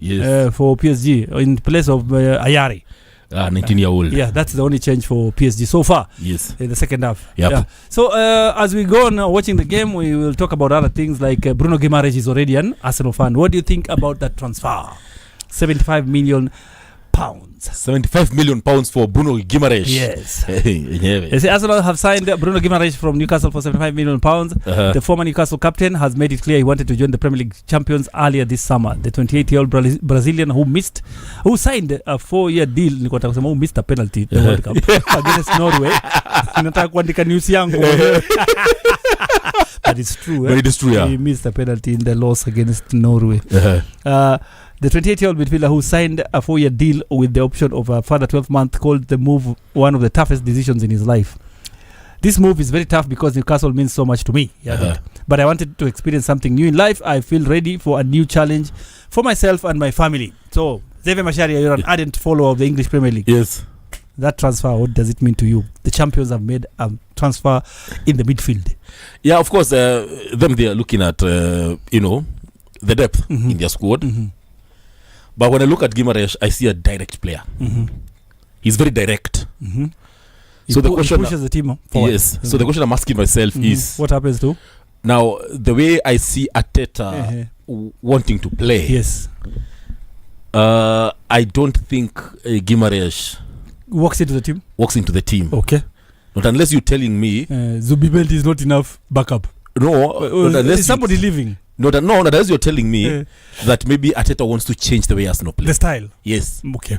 for PSG in place of Ayari. 19-year-old. That's the only change for PSG so far. Yes. In the second half. Yep. So as we go on watching the game, we will talk about other things like Bruno Guimaraes is already an Arsenal fan. What do you think about that transfer? 75 million pounds. 75 million pounds for Bruno Guimaraes. Yes. Arsenal have signed Bruno Guimaraes from Newcastle for 75 million pounds. The former Newcastle captain has made it clear he wanted to join the Premier League champions earlier this summer. The 28-year-old Brazilian who signed a 4-year deal, who missed a penalty in the World Cup against Norway. Nataka kuandika news yangu. But it's true. But it is true, He missed a penalty in the loss against Norway. The 28-year-old midfielder who signed a 4-year deal with the option of a further 12 months called the move one of the toughest decisions in his life. This move is very tough because Newcastle means so much to me. But I wanted to experience something new in life. I feel ready for a new challenge for myself and my family. So, Xavier Masharia, you're an ardent follower of the English Premier League. Yes. That transfer, what does it mean to you? The champions have made a transfer in the midfield. Yeah, of course, them they are looking at, the depth in their squad. But when I look at Guimaraes, I see a direct player. He's very direct. So the question pushes the team forward. Yes. So the question I'm asking myself is, what happens to? Now, the way I see Arteta wanting to play. Yes. I don't think Guimaraes walks into the team. Okay. Not unless you're telling me Zubimel is not enough backup. No, is somebody leaving? Not unless you're telling me that maybe Arteta wants to change the way Arsenal play. The style? Yes. Okay.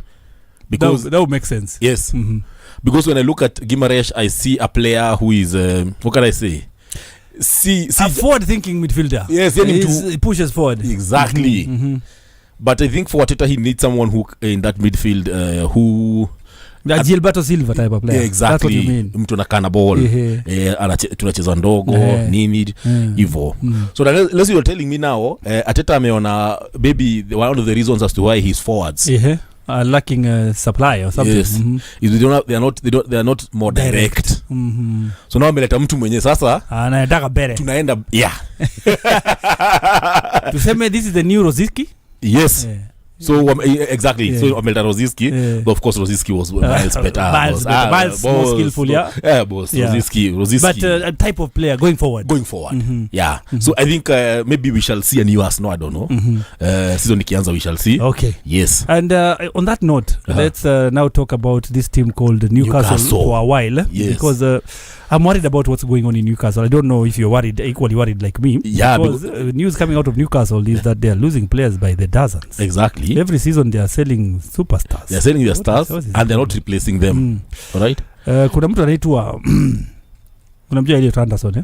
Because that would make sense. Yes. Because when I look at Guimaraes, I see a player who is, what can I say? A forward-thinking midfielder. Yes. He pushes forward. Exactly. But I think for Arteta, he needs someone who in that midfield who The Gilberto Silva type of player. Exactly. That's what you mean. Mtu anakana ball. Tunacheza ndogo, nini hivyo. So unless you're telling me now, Ateta ameona maybe one of the reasons as to why he's forwards. Lacking supply or something. Yes. They are not more direct. So now ameleta mtu mwenye sasa anataka bere. Tunaenda Tuseme this is the new Rosiski? Yes. So exactly. So Amelta Rosiski, but of course Rosiski was miles better. Miles more skillful, boss. Rosiski. But a type of player going forward. Yeah. So I think maybe we shall see a new Arsenal. I don't know. Season ikianza we shall see. Okay. Yes. And on that note, let's now talk about this team called Newcastle for a while. Yes. Because I'm worried about what's going on in Newcastle. I don't know if you're equally worried like me. Yeah. Because news coming out of Newcastle is that they are losing players by the dozens. Exactly. Every season they are selling superstars. They are selling their stars and they're not replacing them. All right? Kuna mtu anaitwa unamjua Elliot Anderson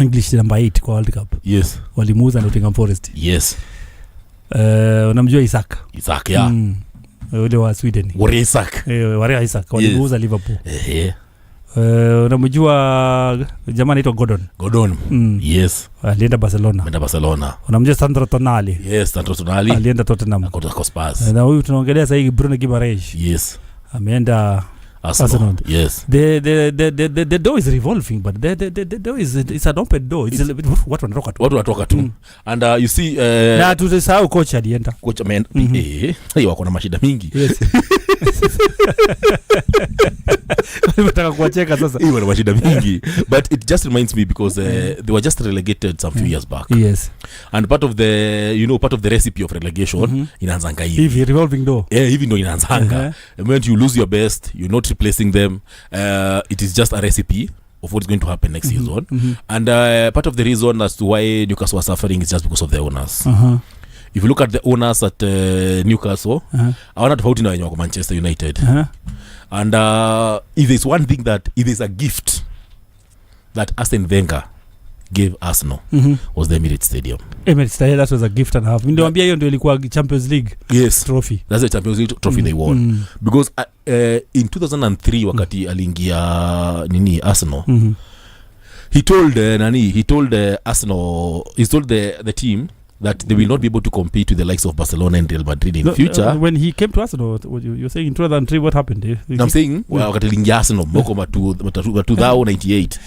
English number 8 kwa World Cup. Yes. Walimuuza Nottingham Forest. Yes. Unamjua Isaac, yeah. Ule wa Sweden. Warea Isaac walimuuza Liverpool. Unamjua jamaa anaitwa Gordon. Yes. Alienda Barcelona. Unamjua Sandro Tonali. Yes, Sandro Tonali. Alienda Tottenham. Kwa Spurs. Na huyu tunaongelea sasa hivi Bruno Guimaraes. Yes. Ameenda Arsenal. Yes. The door is revolving, but the door it's an open door. It's what wanatoka tu. And you see na tusahau coach alienda. Coach ameenda. Wako na mashida mingi. Yes. Nataka kuacheka sasa. Wana mashida mingi. But it just reminds me because they were just relegated some few years back. Yes. And part of the recipe of relegation inaanzanga hivi revolving door. Hivi ndo inaanzanga. When you lose your best, you're not replacing them. It is just a recipe of what's going to happen next season. And part of the reason as to why Newcastle was suffering is just because of the owners. If you look at the owners at Newcastle, hawana tofauti na wenye wako Manchester United. And if there's one thing if there's a gift that Arsene Wenger gave Arsenal was the Emirates Stadium. Emirates Stadium, that was a gift and a half. Ndio ambia hiyo ndio ilikuwa Champions League trophy. That's the Champions League trophy they won. Because in 2003 wakati aliingia Arsenal, he told Arsenal, he told the team that they will not be able to compete with the likes of Barcelona and Real Madrid in future. When he came to Arsenal, you're saying in 2003, what happened? I'm saying, wakati aliingia Arsenal, moko 2008.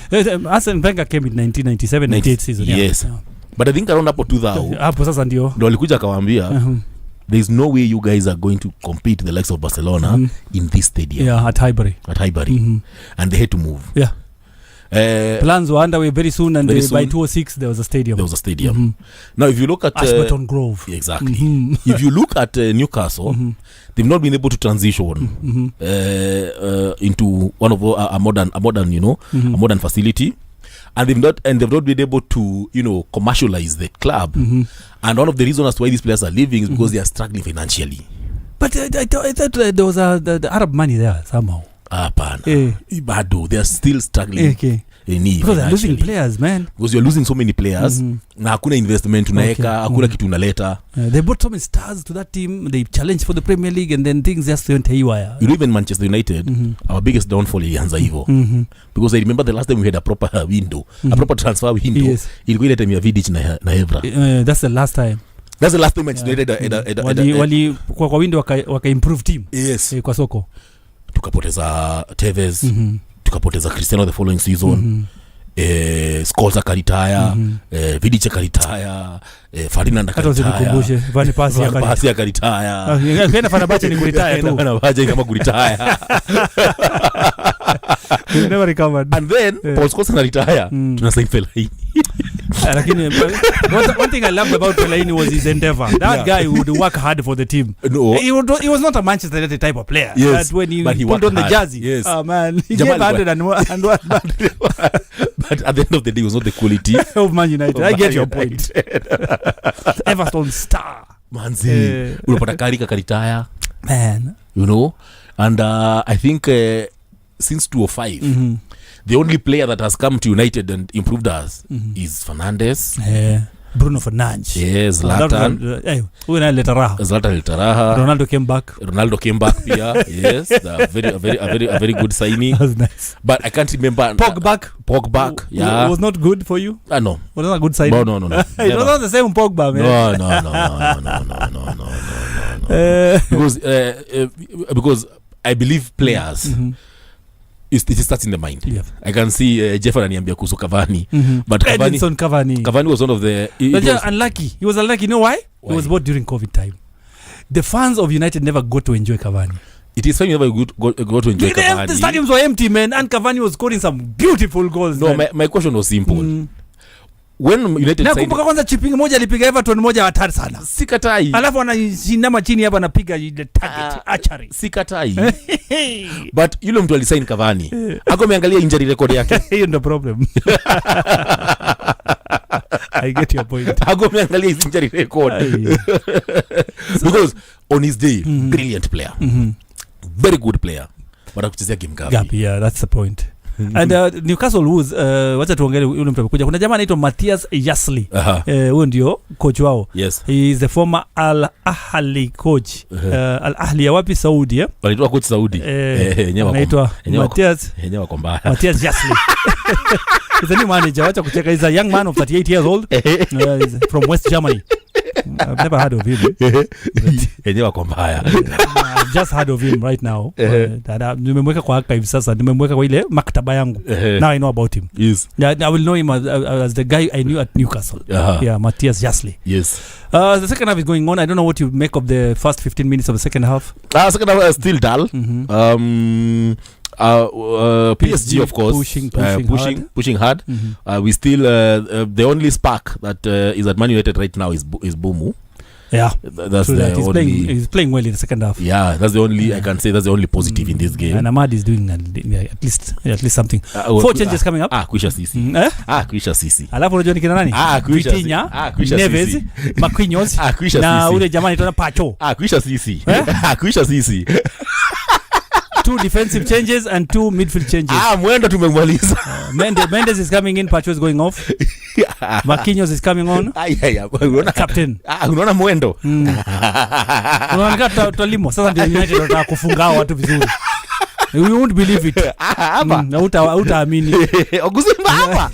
Arsene Wenger came in 1997, 98 season. Yes. Yeah. But I think around hapo 2000, hapo sasa ndio alikuja akawaambia, there is no way you guys are going to compete with the likes of Barcelona in this stadium. Yeah, at Highbury. And they had to move. Yeah. Plans were underway very soon, and by 2006 there was a stadium. Now if you look at Ashburton Grove, exactly. If you look at Newcastle, they've not been able to transition into one of a modern a modern facility, and they've not been able to commercialize the club. And one of the reasons as to why these players are leaving is because they are struggling financially. But I thought there was the Arab money there somehow. Bado, they are still struggling. Because they're losing players, man. Because you're losing so many players. Na hakuna investment unaweka, hakuna kitu unaleta. They brought so many stars to that team. They challenged for the Premier League, and then things just went haywire. Even Manchester United, our biggest downfall ilianza hivyo. Because I remember the last time we had a proper window, a proper transfer window. Yes. Ilikuwa ile time ya Vidic na Evra. That's the last time. That's the last time Manchester United wali kwa window waka improve team. Yes. Kwa soko. Tukapoteza Tevez, tukapoteza Cristiano the following season. Scholes akaritaya, Vidic akaritaya, Ferdinand akaritaya, Van Persie akaritaya. Kwenda Fenerbahce ni kuritaya tu. Fenerbahce kama kuritaya. He never recovered. And then Paul Scholes anaritaya, tunasign Fellaini. Lakini one thing I loved about Fellaini was his endeavor. That guy would work hard for the team. No. He was not a Manchester United type of player. Yes. But when he pulled on the jersey, yes. Man, he gave 101. But at the end of the day, it was not the quality of Man United. I get your point. Everton star. Manzi. Unapata Karika karitaya. Man. And I think since 2005, the only player that has come to United and improved us is Fernandes. Bruno Fernandes. Yes, Zlatan. Zlatan Litaraha. Ronaldo came back pia. Yes, a very good signing. That's nice. But I can't remember. Pogba. Yeah. It was not good for you? No. Was not a good signing? No. It was not the same Pogba, man. No. Because I believe players it starts in the mind. Yeah. I can see Jeff ananiambia kuhusu Cavani. But Cavani was one of the unlucky. He was unlucky. You know why? It was bought during COVID time. The fans of United never got to enjoy Cavani. It is fine you never go to enjoy Cavani. The stadiums were empty, man, and Cavani was scoring some beautiful goals. No, my question was simple. When United signed, nakumbuka kwanza chipping moja alipiga Everton moja hatari sana. Sikatai. Alafu anashindama chini hapa anapiga the target archery. Sikatai. But yule mtu alisign Cavani. Ako ameangalia injury record yake. Hiyo ndio problem. I get your point. Ako ameangalia injury record. Because on his day, brilliant player. Very good player. But akuchezea game gap. Yeah, that's the point. And Newcastle was wacha tuongele yule mtu amekuja. Kuna jamaa anaitwa Matthias Jasli. Huyo ndio coach wao. Yes. He is the former Al Ahly coach. Al Ahly ya wapi Saudi eh? Wanaitwa coach Saudi. Anaitwa Matthias Matthias Jasli. He's a new manager. Wacha kucheka. He's a young man of 38 years old. He's from West Germany. I've never heard of him. I've just heard of him right now. Nimemweka kwa archive sasa. Nimemweka kwa ile maktaba yangu. Now I know about him. Yes. I will know him as the guy I knew at Newcastle. Yeah, Matthias Jasli. Yes. The second half is going on. I don't know what you make of the first 15 minutes of the second half. Second half is still dull. PSG of course pushing hard. We still the only spark that is at Man United right now is Bumu. Yeah, that's the he's playing well in the second half. Yeah, that's the only I can say that's the only positive in this game. And Ahmad is doing at least something. 4 changes coming up. Kuisha Sisi. Kuisha Sisi. Alafu unajua ni kina nani? Vitinha, Neves, Marquinhos na ule jamani tuna Pacho. Kuisha Sisi. Kuisha Sisi. 2 defensive changes and 2 midfield changes. Mwendo tumemaliza. Mendes is coming in, Pacho is going off. Marquinhos is coming on. Captain. Unaona mwendo. Unaona tutalimo. Sasa ndio United wanataka kufunga watu vizuri. You won't believe it. Hapa. Utaamini. Oguzimba hapa.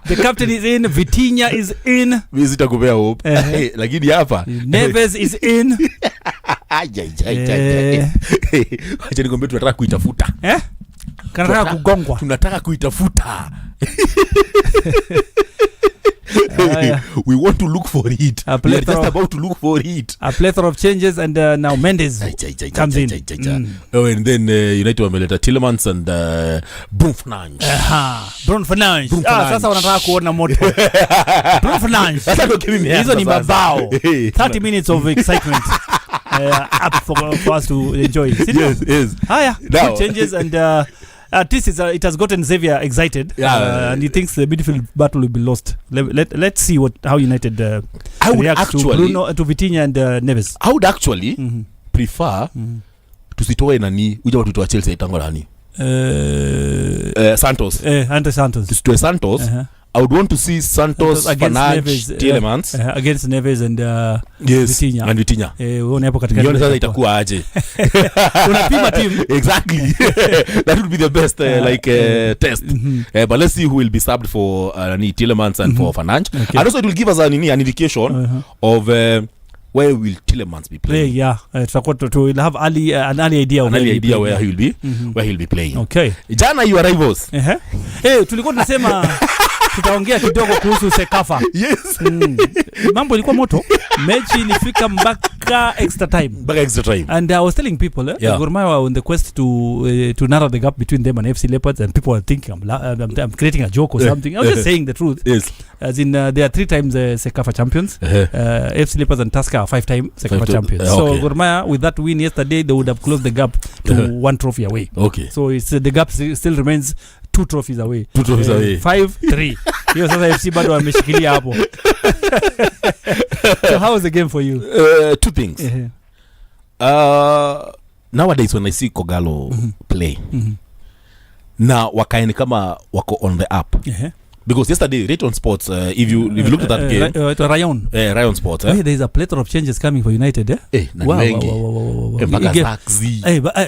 The captain is in, Vitinha is in. Mimi sitakupea hope. Lakini hapa Neves is in. Acha nikwambie tunataka kuitafuta. Kanataka kugongwa. Tunataka kuitafuta. We want to look for it. We are just about to look for it. A plethora of changes and now Mendes comes in. And then United wameleta Tielemans and Bruno Fernandes. Bruno Fernandes. Sasa wanataka kuona moto. Bruno Fernandes. Hizo ni mabao. 30 minutes of excitement. Up for us to enjoy. Yes. Haya, good changes and at least it has gotten Xavier excited, and he thinks the midfield battle will be lost. Let's see how United reacts to Bruno, to Vitinha and Neves. I would actually prefer tusitoe nani uja watu wa Chelsea itango nani Santos. Andre Santos. Tusitoe Santos. I would want to see Santos Fernandes, Tielemans against Neves and Vitinha. And Vitinha. Uone hapo katika. Nione sasa itakuwa aje. Unapima team. Exactly. That would be the best test. But let's see who will be subbed for Tielemans and for Fernandes. Okay. And also it will give us an indication of where will Tielemans be playing? We'll have an early idea of where he will be, where he'll be playing. Okay. Jana you arrivals. Tulikuwa tunasema tutaongea kidogo kuhusu Sekafa. Yes. Mambo ilikuwa moto. Mechi ilifika mpaka extra time. And I was telling people, Gor Mahia were on the quest to narrow the gap between them and FC Leopards, and people were thinking I'm creating a joke or something. I was just saying the truth. Yes. As in they are 3 times Sekafa champions. FC Leopards and Tusker are 5-time Sekafa champions. So Gor Mahia, with that win yesterday, they would have closed the gap to 1 trophy away. Okay. So it's the gap still remains 2 trophies away. 2 trophies away. 5-3. Hiyo sasa FC bado wameshikilia hapo. So how was the game for you? 2 things. Nowadays when I see Kogalo play, na wakaeni kama wako on the up. Because yesterday, Rayton Sports, if you looked at that game, Rayon Sports. There is a plethora of changes coming for United.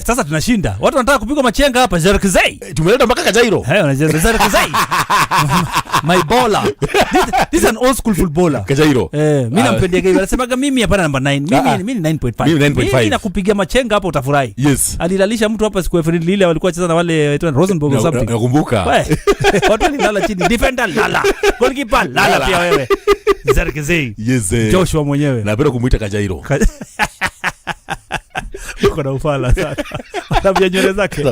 Sasa tunashinda. Watu wanataka kupigwa machenga hapa Zerkzai. Tumeleta mpaka Kajairo. Zerkzai. My bowler. This is an old school footballer. Kajairo. Mimi nampendea gani? Anasemaga mimi hapana namba 9. Mimi ni 9.5. Mimi nakupigia machenga hapa utafurahi. Yes. Alilalisha mtu hapa siku Friendly ile walikuwa cheza na wale Rosenborg or something. Nakumbuka. Watu walilala chini. Defender lala. Goalkeeper lala pia wewe. Zerkzai. Yes. Joshua mwenyewe. Napenda kumuita Kajairo. Uko na ufala sana. Tabia nywele zake.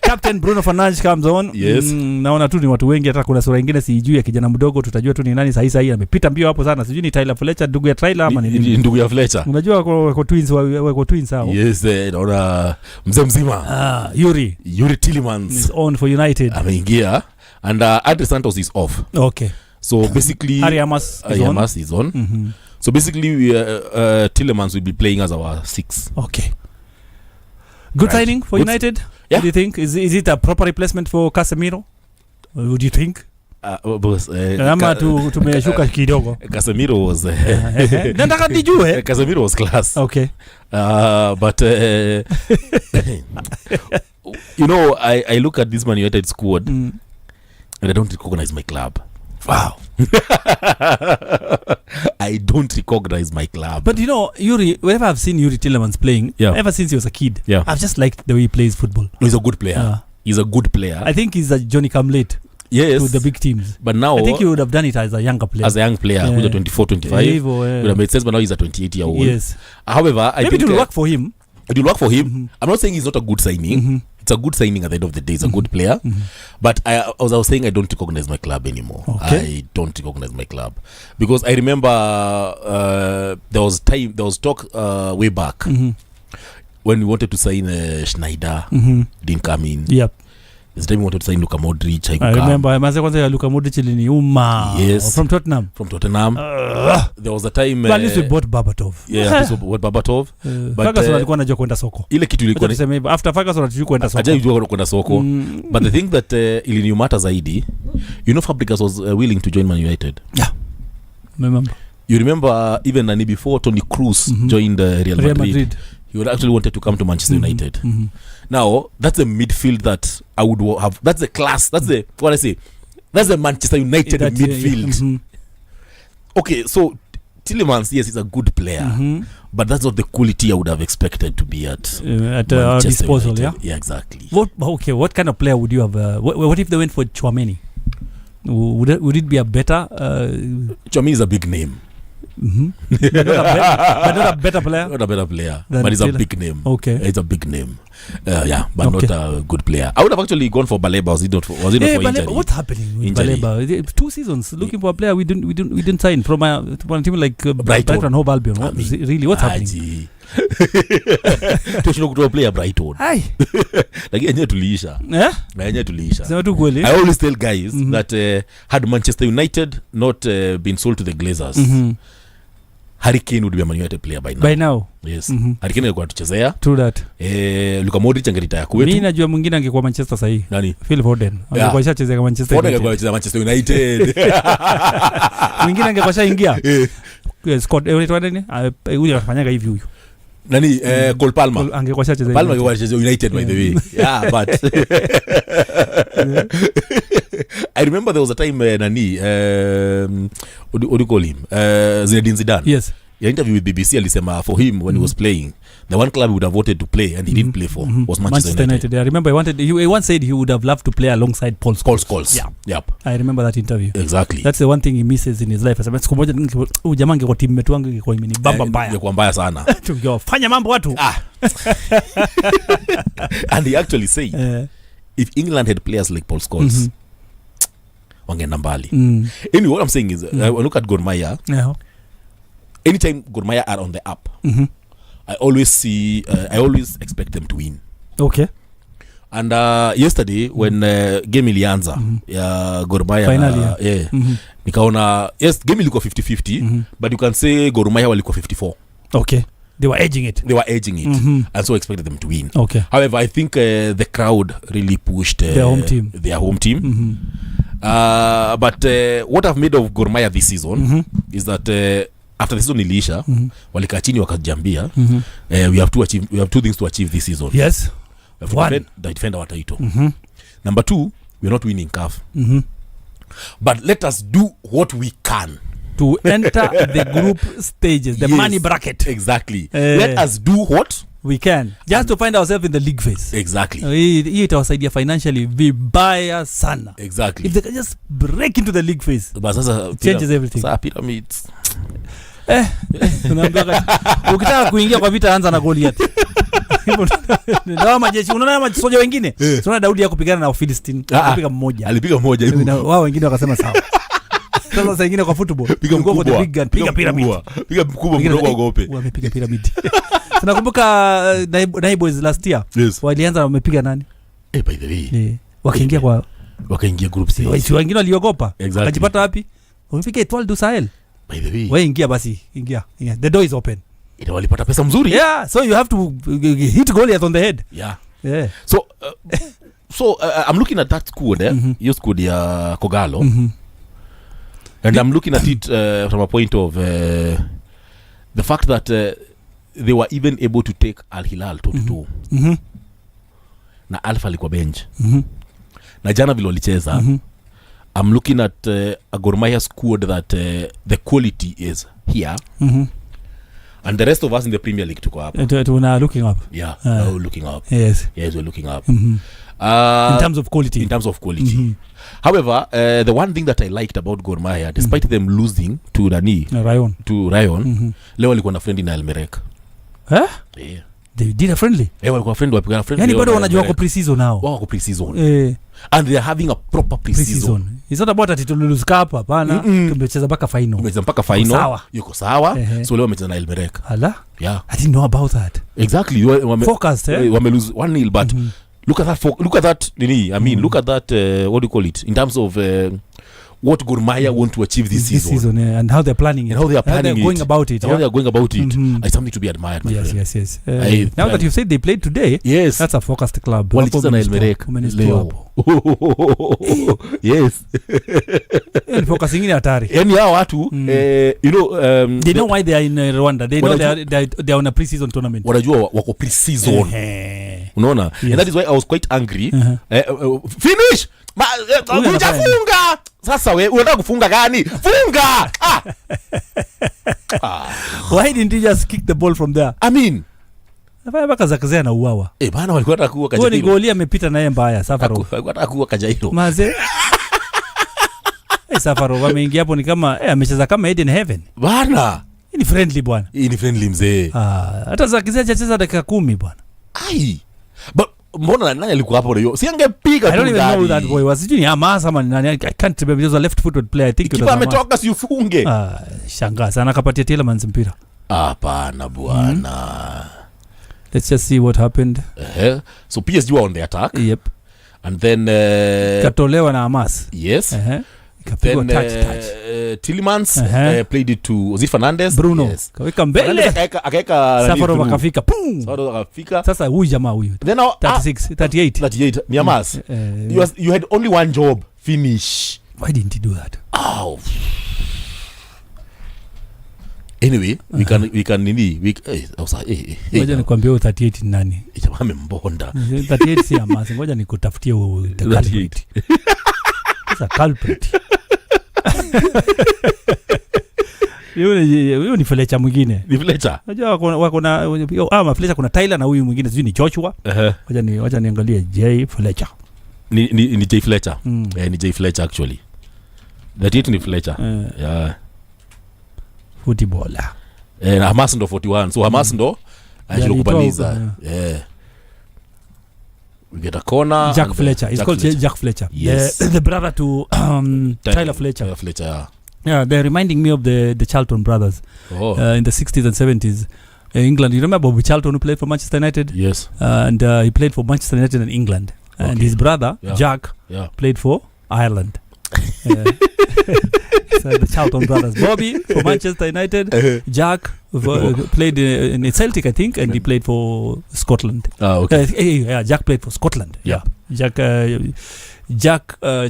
Captain Bruno Fernandes comes on. Yes. Naona tu ni watu wengi, hata kuna sura nyingine sijui ya kijana mdogo, tutajua tu ni nani sahihi amepita mbio hapo sana. Sijui ni Tyler Fletcher, ndugu ya Tyler ama ni nini? Ndugu ya Fletcher. Unajua kwa twins hao. Yes, naona mzee mzima. Yuri Tillemans is on for United. Ameingia and Andre Santos is off. Okay. So basically Ariamas is on. Mm-hmm. So basically Tillemans will be playing as our 6. Okay. Good signing for United. Yeah. What do you think? Is it a proper replacement for Casemiro? Would you think? Ama tumeshuka kidogo. Casemiro was nataka nijue. Casemiro was class. Okay. But you know, I look at this Man United squad and I don't recognize my club. Wow. I don't recognize my club. But you know, Yuri, whenever I've seen Yuri Tillemans playing, ever since he was a kid, I've just liked the way he plays football. He's a good player. He's a good player. I think he's a Johnny Come-Late. Yes. To the big teams. But now I think he would have done it as a younger player. As a young player, who's a 24, 25. Would have made sense, but now he's a 28-year-old. Yes. However, I think it will work for him. It will work for him. Mm-hmm. I'm not saying he's not a good signing. Mm-hmm. It's a good signing at the end of the day. He's a good player. Mm-hmm. But as I was saying, I don't recognize my club anymore. Okay. I don't recognize my club. Because I remember there was talk way back when we wanted to sign Schneider. Didn't come in. Yep. This time we wanted to sign Luka Modric. I remember. Kwanza Luka Modric iliniuma. Yes. From Tottenham. There was a time. At least we bought Babatov. Yeah, at least we bought Babatov. But Ferguson alikuwa anajua kwenda soko. Ile kitu ilikuwa ni after Ferguson anajua kwenda soko. Anajua kwenda soko. But the thing that iliniumata zaidi, you know, Fabregas was willing to join Man United. Yeah. Remember. You remember even before Toni Kroos joined Real Madrid. He would actually wanted to come to Manchester United. Mm-hmm. Now, that's a midfield that I would have. That's the class. That's the, what I say. That's the Manchester United midfield. Okay, so Tillemans, yes, he's a good player. But that's not the quality I would have expected to be at our disposal, United. Yeah, exactly. What kind of player would you have? What if they went for Tchouameni? Would it be a better... Tchouameni is a big name. But not a better player. Not a better player, but it's a big name. Okay, it's a big name. But not a good player. I would have actually gone for Baleba. Was it not for injury? What's happening with Baleba? 2 seasons looking for a player we didn't sign from a team like Brighton and Hove Albion. Really, what's happening? Tushino player Brighton. Like enyewe tuliisha. Enyewe tuliisha. Sema tu kweli. I always tell guys that had Manchester United not been sold to the Glazers, Harry Kane would be a Man United player by now. By now. Yes. Harry Kane alikuwa tuchezea. True that. Luka Modric angeretire kwetu. Mimi najua mwingine angekuwa Manchester sahi. Nani? Phil Foden. Angekuwa shachezea kwa Manchester United. Foden angekuwa Manchester United. Mwingine angekuwa shaingia. Scott nini? Huyu anafanyaga hivi huyu. Nani Cole Palmer angekuwa shachezea. Palmer angekuwa shachezea United by the way. Yeah, but I remember there was a time what do you call him? Zinedine Zidane. Yes. In an interview with BBC alisema for him when he was playing, the one club he would have wanted to play and he didn't play for was Manchester United. I remember he once said he would have loved to play alongside Paul Scholes. Yeah. Yep. I remember that interview. Exactly. That's the one thing he misses in his life. Asema siku moja jamaa angekuwa teammate wangu ingekuwa imenibamba mbaya. Ingekuwa mbaya sana. Tungefanya mambo watu. And he actually said if England had players like Paul Scholes, wangeenda mbali. Anyway, what I'm saying is I look at Gor Mahia. Yeah. Anytime Gor Mahia are on the up, I always expect them to win. Okay. And yesterday when game ilianza ya Gor Mahia finally, nikaona yes game ilikuwa 50-50 but you can say Gor Mahia walikuwa 54. Okay. They were edging it. And so expected them to win. Okay. However, I think the crowd really pushed their home team. But what I've made of Gor Mahia this season is that after the season iliisha walikaa chini wakajambia we have two things to achieve this season. Yes. One, defend our title. Number 2, we're not winning CAF. But let us do what we can to enter the group stages, the money bracket. Exactly. Let us do what we can, just to find ourselves in the league phase. Exactly. Hii itawasaidia financially vibaya sana. Exactly. If they can just break into the league phase, but sasa changes everything. Sasa pyramids. Ukitaka kuingia kwa vita anza na Goliath. Ndio majeshi, unaona masoja wengine. Tunaona Daudi yakupigana na Philistine, alipiga mmoja. Alipiga mmoja hiyo. Wao wengine wakasema sawa. Sasa wengine kwa football, piga mkubwa, piga pyramid. Piga mkubwa mdogo wagope. Wamepiga pyramid. Tunakumbuka Naiboys last year. Walianza wamepiga nani? By the way. Wakaingia group C. Wengine waliogopa. Wakajipata wapi? Wamefika Etoile du Sahel. By the way. Wewe ingia basi, ingia. The door is open. Ita walipata pesa mzuri. Yeah, so you have to hit Goliath on the head. Yeah. So I'm looking at that squad there. Your squad ya Kogalo. And I'm looking at it from a point of the fact that they were even able to take Al Hilal 2-2. Na Alpha alikuwa bench. Na jana vile walicheza. I'm looking at a Gor Mahia squad that the quality is here. And the rest of us in the Premier League tuko hapa. We're looking up. Yeah, we're looking up. Yes, we're looking up. In terms of quality. However, the one thing that I liked about Gor Mahia, despite them losing to Rayon, leo walikuwa na friendly na Elmerek. Yeah. They did a friendly. Walikuwa friendly. Yani bado wanajua kwa pre-season nao. Wako pre-season. And they are having a proper pre-season. It's not about that to lose cup hapana. Tumecheza mpaka final. Tumecheza mpaka final. Yuko sawa. So leo wamecheza na Elmerek. Hala? Yeah. I didn't know about that. Exactly. Focused, wame lose 1-0 but look at that nini. I mean, look at that what do you call it? In terms of what Gor Mahia want to achieve this season. And how they're planning it. And how they are planning it. Going about it. How they are going about it. It's something to be admired. Yes. Now that you've said they played today, yes, that's a focused club. Walicheza na Elmerek leo. Yes. And focusing in hatari. Yani hao watu they know why they are in Rwanda. They know they are on a pre-season tournament. Wanajua wako pre-season. Unaona? And that is why I was quite angry. Finish. Hujafunga. Sasa wewe unataka kufunga gani? Funga. Why didn't he just kick the ball from there? I mean, nafanya baka zakazea na uwawa. Bana walikuwa nataka kuwa Kajairo. Ni goli amepita na yeye mbaya Safaro. Walikuwa nataka kuwa Kajairo. Maze. Safaro ameingia hapo ni kama amecheza kama Eden Heaven. Bana. Hii ni friendly bwana. Hii ni friendly mzee. Hata zakizea chacheza dakika 10 bwana. But mbona nani alikuwa hapo leo? Si angepiga tu. I don't even know that boy was. Sijui ni Hamas ama nani. I can't remember. He was a left footed player. I think it was. Kipa ametoka si ufunge. Shangaa sana akapatia Tielemans mpira. Hapana bwana. Let's just see what happened. So PSG were on the attack. Yep. And then katolewa na Hamas. Yes. Then Tielemans played it to Ozil Fernandez. Bruno. Yes. Kaweka mbele. Akaeka Safaro akafika. Safaro akafika. Sasa huyu jamaa huyu. Then 38 ni Hamas. You had only one job, finish. Why didn't he do that? Anyway, we can ngoja nikwambie 38 ni nani? Jamaa mbonda. 38 si Hamas. Ngoja nikutafutie huo 38. It's a culprit. Huyo ni Fletcher mwingine. Ni Fletcher. Unajua wako na Fletcher kuna Tyler na huyu mwingine sijui ni Joshua. Ngoja niangalie J Fletcher. Ni J Fletcher. Ni J Fletcher actually. That it ni Fletcher. Yeah. Footballer. Na Hamas ndo 41. So Hamas ndo ajilokubaliza. We get a corner. Jack Fletcher. He's called Jack Fletcher. Yes. The brother to Tyler Fletcher. Tyler Fletcher. Yeah, they're reminding me of the Charlton brothers. In the 60s and 70s. England. You remember Bobby Charlton who played for Manchester United? Yes. And he played for Manchester United in England. And his brother, Jack, played for Ireland. So the Charlton brothers. Bobby for Manchester United. Jack played in Celtic, I think, and he played for Scotland. Okay. Jack played for Scotland. Yeah. Jack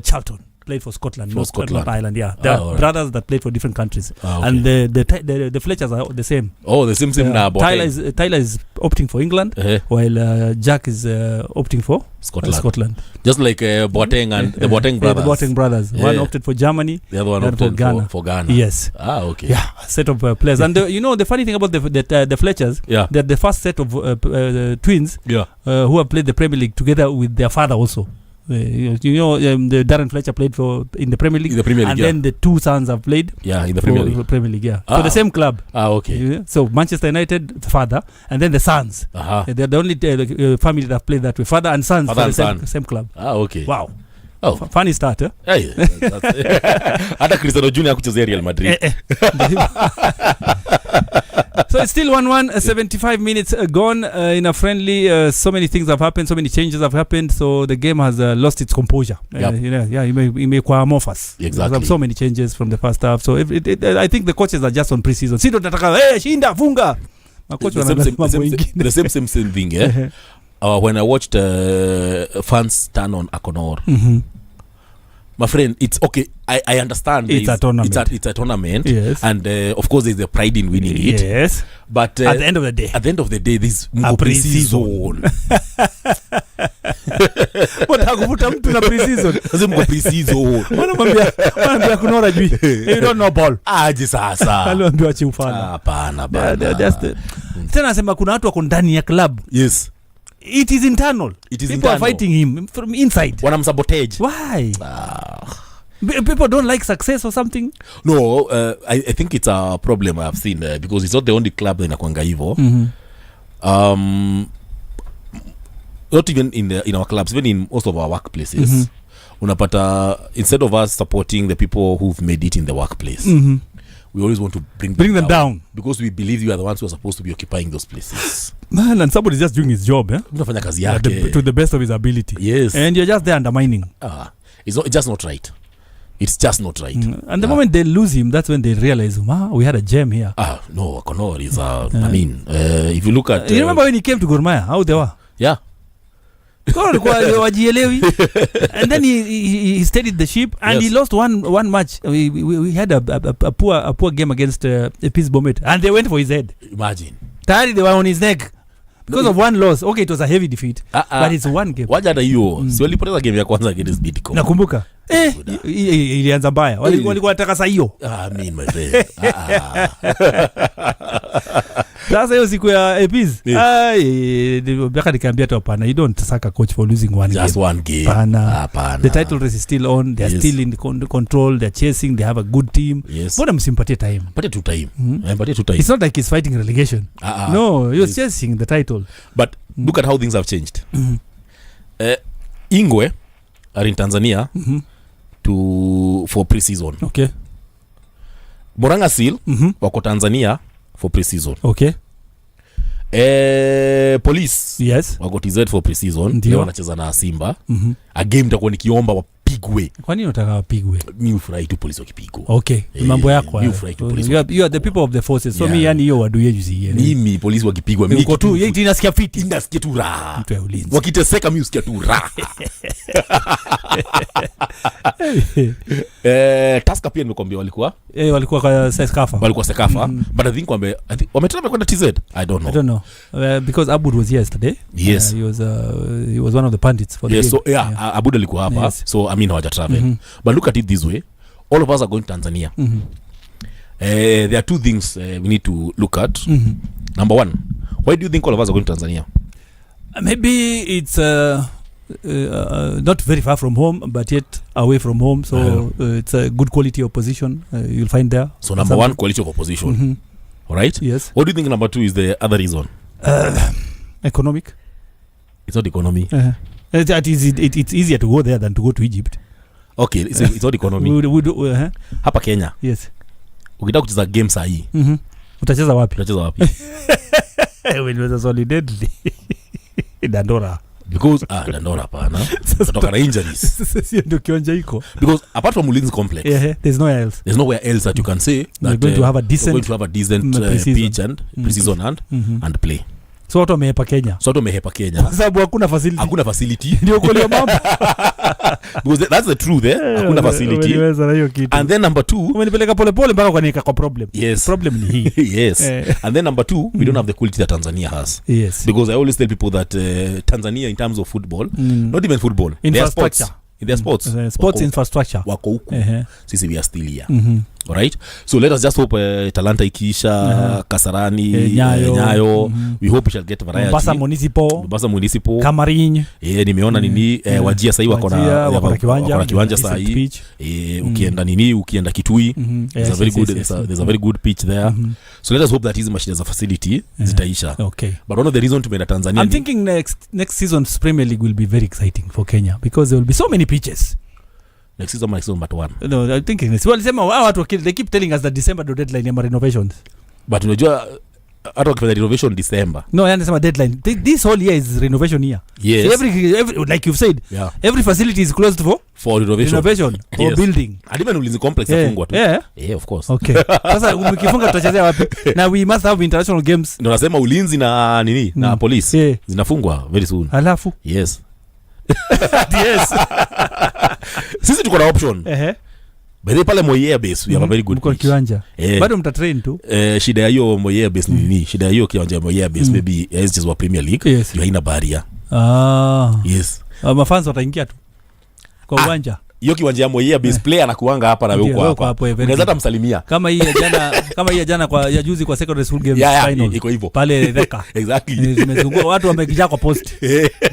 Charlton. played for Scotland, For Scotland. not Ireland. Yeah, there are brothers that played for different countries, okay. and the Fletchers are the same. Oh, the same. Tyler is opting for England, while Jack is opting for Scotland. Just like Boateng and the Boateng brothers. The Boateng brothers. One opted for Germany, the other one opted for Ghana. Yes. Okay. Yeah, a set of players. And the funny thing about the Fletchers, they're the first set of twins who have played the Premier League together with their father also. The Darren Fletcher played in the Premier League, then the two sons have played in the Premier League. So the same club. Okay. So Manchester United, the father, and then the sons. They're the only family that played that way, father and sons, for the same club. Okay. Wow. Funny start, Hata Cristiano Junior kuchezea Real Madrid. So it's still 1-1, 75 minutes gone in a friendly. So many things have happened, so many changes have happened, so the game has lost its composure. You may kwa amorphous. Exactly. So many changes from the first half. So I think the coaches are just on pre-season. Sisi tunataka shinda funga. The same thing, yeah. When I watched fans turn on Akonor. My friend, it's okay. I understand. It's a tournament. It's a tournament. Yes. And of course, there's a pride in winning it. Yes. But at the end of the day, this pre-season. Watakuvuta mtu na pre-season. Lazima pre-season. Wanamwambia kunora jui. You don't know ball. Aje sasa. Aliambiwa achi ufana. Hapana. Tena nasema kuna watu wako ndani ya club. Yes. It is internal. People are fighting him from inside. Wanamsabotage. Why? People don't like success or something? No, I think it's a problem I have seen because it's not the only club inakwanga hivyo. Not even in our clubs, even in most of our workplaces. Unapata, instead of us supporting the people who've made it in the workplace, we always want to bring them down because we believe you are the ones who are supposed to be occupying those places. Man, and somebody's just doing his job, Unafanya kazi yake to the best of his ability. Yes. And you're just there undermining. It's just not right. It's just not right. And the moment they lose him, that's when they realize, we had a gem here. No, Akonor is I mean, if you look at you remember when he came to Gor Mahia, how they were? Yeah. And then he steadied the ship and he lost one match. We had a poor game against Epis Bomet and they went for his head. Imagine. They were on his neck because of one loss. Okay, it was a heavy defeat, but it's one game. Waja na hiyo. Si walipoteza game ya kwanza against Bidco. Nakumbuka. Ilianza mbaya. Walikuwa wataka saa hiyo. I my friend. Sasa hiyo siku ya Epis. Baka nikamwambia tu hapana, you don't saka coach for losing one game. Just one game. Hapana. The title race is still on. They are still in the control. They are chasing. They have a good team. Yes. Mbona msimpatie time? Patie tu time. Patie tu time. It's not like he's fighting relegation. No, he was chasing the title. But look at how things have changed. Ingwe are in Tanzania for pre-season. Okay. Moranga Seal wako Tanzania for pre-season. Okay. Police wako TZ for pre-season. Leo wanacheza na Simba. A game takuwa nikiomba wapigwe. Kwa nini unataka wapigwe? Mimi ufurahi tu police wakipigwa. Okay. Mambo yako. Mimi ufurahi tu police. You are the people of the forces. So mimi yani hiyo waduye juzi. Mimi police wakipigwa mimi uko tu yeye inasikia fiti. Inasikia tu raha. Mtu ya ulinzi. Wakiteseka mimi usikia tu raha. Tusker pia nimekwambia walikuwa kwa Sekafa. Walikuwa Sekafa. But I think wametrama kwenda TZ. I don't know. Because Abud was here yesterday. Yes. He was one of the pundits for the game. So Abud alikuwa hapa. Yes. So I mean hawaja travel. But look at it this way. All of us are going to Tanzania. There are two things we need to look at. Number one, why do you think all of us are going to Tanzania? Maybe it's not very far from home, but yet away from home. So it's a good quality of position you'll find there. So number one, quality of opposition. All right? Yes. What do you think number two is the other reason? Economic. It's not economy. It's easier to go there than to go to Egypt. Okay, it's not economy. Hapa Kenya. Yes. Ukitaka kucheza game saa hii. Utacheza wapi? When it was solidly. Dandora. Because Dandora hapana. Kutoka na injuries. Sio ndio kionja iko. Because apart from Ulinzi complex, there's nowhere else that you can say that you're going to have a decent pitch and pre-season and play. So watu wamehepa Kenya. Kwa sababu hakuna facility. Ndio kweli mambo. Because that's the truth hakuna facility. And then number 2, umenipeleka pole mpaka kwa nika kwa problem. Yes. Problem ni hii. Yes. And then number 2, we don't have the quality that Tanzania has. Yes. Because I always tell people that Tanzania in terms of football, not even football, infrastructure. In their sports infrastructure wako huku. Sisi we are still here. Alright, so let us just hope Talanta ikiisha, Kasarani, Nyayo, we hope we shall get variety. Mombasa Municipal Kamarin, nimeona nini Wajia sasa hivi wako na kiwanja sasa hivi. Ukienda Kitui, there's a very good pitch there. So let us hope that hizi mashine za facility zitaisha. Okay, but one of the reason tumeenda Tanzania, I'm thinking next season's Premier League will be very exciting for Kenya because there will be so many pitches. Next season but one. No, I'm thinking this. Walisema watu they keep telling us that December the deadline ya renovations. But unajua hata wakifanya renovation December. No, I understand deadline. This whole year is renovation year. Yes. So every like you've said, every facility is closed for renovation or yes. Building. Adima Ulinzi complex yafungwa tu. Yeah, of course. Okay. Sasa ukifunga tutachezea wapi? Na we must have international games. Ndio nasema Ulinzi na nini na police zinafungwa very soon. Alafu? Yes. Yes. Sisi tuko na option. Bale pale Moyea base we have a very good pitch. Kiwanja. Bado mtatrain tu. Shida hiyo Moyea base nini? Shida hiyo kiwanja Moyea base maybe as just wa Premier League. Yes. Haina barrier. Yes. Mafans wataingia tu kwa uwanja. Hiyo kiwanja ya Moyea base player anakuanga hapa na wewe uko hapa. Unaweza hata msalimia. Kama hii ya jana kwa ya juzi kwa secondary school games final. Iko hivyo. Pale Theka. Exactly. Zimezunguka watu wamekijaa kwa post.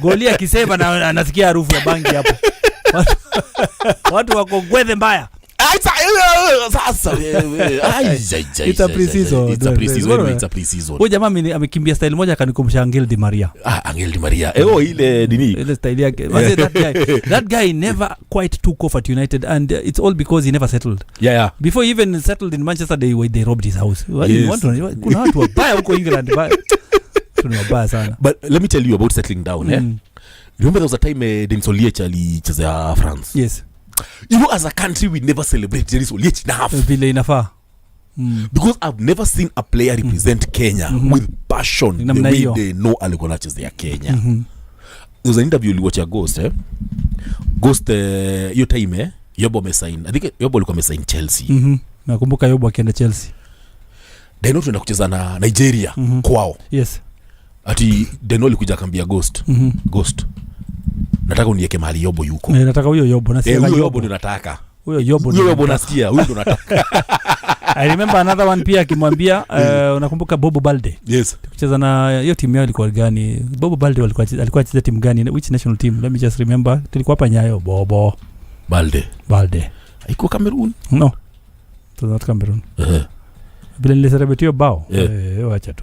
Goli akisema na anasikia harufu ya bangi hapo. Watu wako gwethe mbaya. It's a pre-season. Huyu jamaa amekimbia style moja akanikumbusha Angel Di Maria. Angel Di Maria. Ile dini. Ile style yake. That guy never quite took off at United and it's all because he never settled. Yeah. Before he even settled in Manchester they robbed his house. Kuna watu wabaya huko England baya. Kuna wabaya sana. But let me tell you about settling down. Remember there was a time Denis Oliech alichezea France. Yes. You know, as a country we never celebrate Denis Oliech enough. Vile inafaa. Because I've never seen a player represent Kenya with passion the way they know alikuwa anachezea Kenya. There was an interview uliwatch ya Ghost Ghost hiyo time Yobo amesign. I think Yobo alikuwa amesign Chelsea. Nakumbuka Yobo akienda Chelsea. Deno tunaenda kucheza na Nigeria kwao. Yes. Ati Deno alikuja akambia Ghost. Ghost. Nataka uniweke mahali Yobo yuko. Nataka huyo Yobo nasikia Yobo ndio nataka. Huyo Yobo nasikia, huyo ndo nataka. I remember another one pia akimwambia unakumbuka Bobo Balde. Yes. Tukicheza na hiyo timu yao ilikuwa gani? Bobo Balde alikuwa anacheza timu gani? Which national team? Let me just remember. Tulikuwa hapa Nyayo Bobo Balde. Haiko Cameroon? No. It was not Cameroon. Bila nilisababisha bao.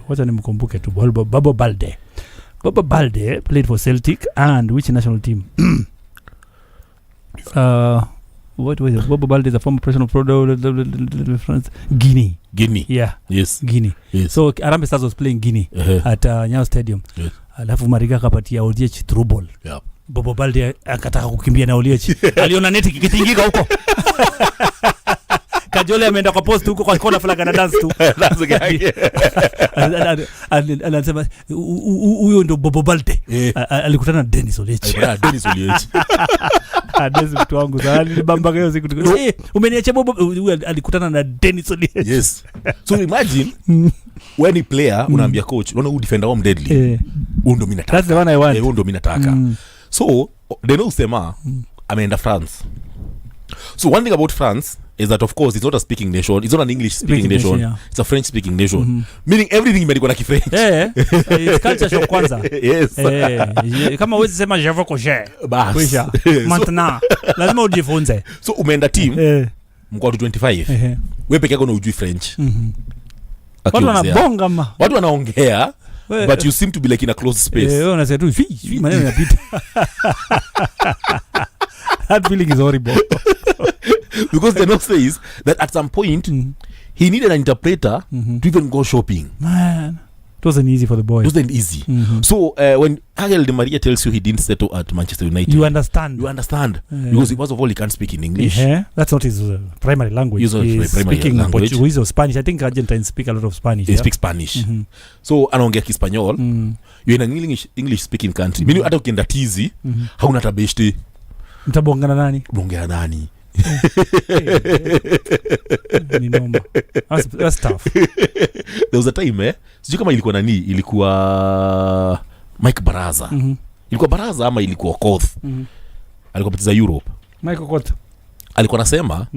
Wacha nimkumbuke tu Bobo Balde. Bobo Balde played for Celtic and which national team? What was it? Bobo Balde is a former president of France. Guinea. Yeah. Yes. Guinea. Yes. So Harambee Stars was playing Guinea at Nyayo Stadium. Yes. Alafu Mariga akapatia Oliech through ball. Yeah. Bobo Balde akataka kukimbia na Oliech. Aliona neti kikitingika huko. Kajole ameenda kwa post huko kwa kona flag na dance tu. Anasema huyo ndo Bobo Balde. Alikutana na Denis Oliech. Denis mtu wangu sana nilibamba hiyo siku. Umeniacha Bobo, alikutana na Denis Oliech. Yes. So imagine when a player unaambia coach, unaona huyu defender wa deadly. Huyo ndo mimi nataka. That's the one I want. Huyo ndo mimi nataka. So they know sema ameenda France. So one thing about France is that of course it's not a speaking nation, it's not an English speaking nation, it's a French speaking nation, meaning everything imeandikwa na French. It's culture shock kwanza. Yes. Kama wewe sema je veux cocher bas maintenant lazima ujifunze. So umeenda team mko 25 wewe peke yako unajui French. Watu wanabonga ma watu wanaongea but you seem to be like in a closed space. Wewe unasema tu fi maneno yanapita. That feeling is horrible. Because the note says that at some point he needed an interpreter to even go shopping. Man. It wasn't easy for the boy. It wasn't easy. So when Angel Di Maria tells you he didn't settle at Manchester United, you understand. Because first of all, he can't speak in English. That's not his primary language. He's speaking Portuguese or Spanish. I think Argentines speak a lot of Spanish. They speak Spanish. So anaongea Kispanyol. You're in an English speaking country. Mimi hata ukienda tizi hauna tabeshte. Mtabongana nani? Bongea nani? Ni noma. That's tough. There was a time sijui kama ilikuwa nani, ilikuwa Mike Baraza. Ilikuwa Baraza ama ilikuwa Okoth. Alikuwa petiza Europe. Mike Okoth alikuwa nasema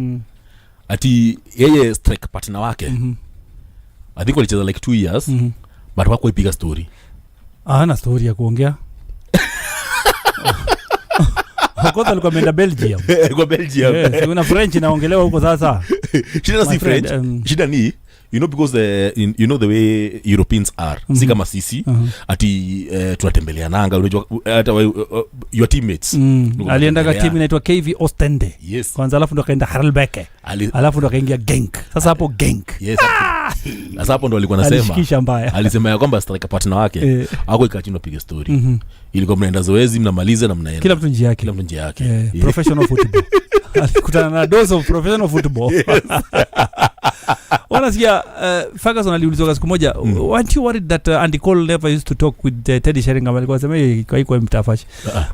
ati yeye strike partner wake I think walicheza like 2 years but wako ipiga story. Na story ya kuongea. Okoth alikuwa ameenda Belgium. Kwa Belgium. Kuna French inaongelewa huko sasa. Shida si French. Shida ni because the way Europeans are. Si kama sisi ati tunatembelea nanga unajua hata your teammates. Alienda kwa timu inaitwa KV Ostende. Yes. Kwanza alafu ndo kaenda Harelbeke. Alafu ndo kaingia Genk. Sasa hapo Genk. Yes. Sasa hapo ndo alikuwa anasema. Alisema ya kwamba striker partner wake hako ikachino piga story. Ilikuwa mnaenda zoezi mnamaliza na mnaenda. Kila mtu njia yake. Professional football. Alikutana na dose of professional football. Wanasikia Ferguson aliulizwa siku moja, weren't you worried that Andy Cole never used to talk with Teddy Sheringham? Alikuwa anasema kwa mtafashi.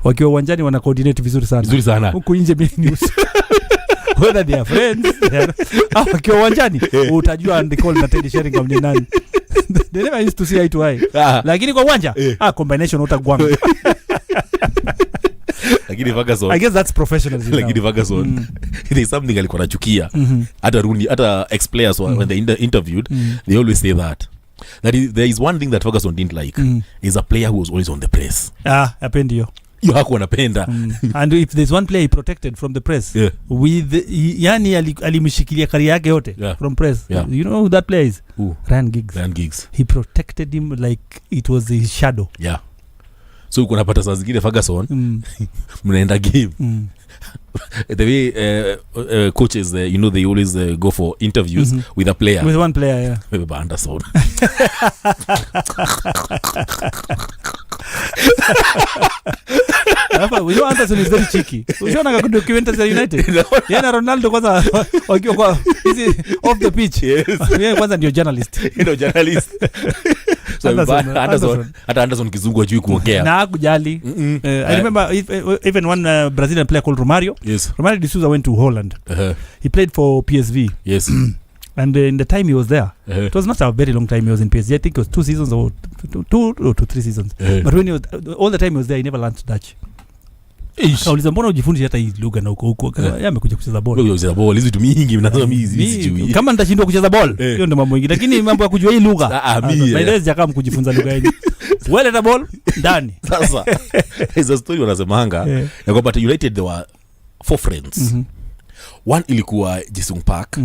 Wakiwa uwanjani wana coordinate vizuri sana. Huko nje mimi news. Whether they are friends. Wakiwa uwanjani utajua Andy Cole na Teddy Sheringham ni nani. They never used to see eye to eye. Lakini kwa uwanja combination utagwanga. Lakini Ferguson, I guess that's professionalism. Lakini Ferguson there's something alikuwa anachukia. Hata Rooney, hata ex-players when they interviewed, they always say that there is one thing that Ferguson didn't like is a player who was always on the press. Hapendi hiyo. You hakuwa anapenda. And if there's one player he protected from the press with yani alimshikilia career yake yote from press. You know who that player is? Ryan Giggs. He protected him like it was his shadow. So uko napata saa zingine Ferguson mnaenda game the way coaches they always go for interviews with a player, with one player with Anderson. We know Anderson is very cheeky. Usiona kwa documentary za United. Yeye na Ronaldo kwanza wakiwa kwa hizi off the pitch. Yeye kwanza ndio journalist. So Anderson kizungu ajui kuongea. Na hakujali. I remember even one Brazilian player called Romario. Romario de Souza went to Holland. He played for PSV. And in the time he was there, it was not a very long time he was in PSG. I think it was 2 seasons or 2 or 3 seasons. But when he was all the time he was there, he never learned Dutch. Kauliza mbona ujifunzi hata hii lugha na huko yeye amekuja kucheza ball. Hizi tu mingi mnasoma hizi. Kama nitashindwa kucheza ball, hiyo ndio mambo mengine. Lakini mambo ya kujua hii lugha. Baadaye jakam kujifunza lugha hii. Well at the ball ndani. Sasa is a story wanasemanga ya kwamba United there were 4 friends. One ilikuwa Jisung Park,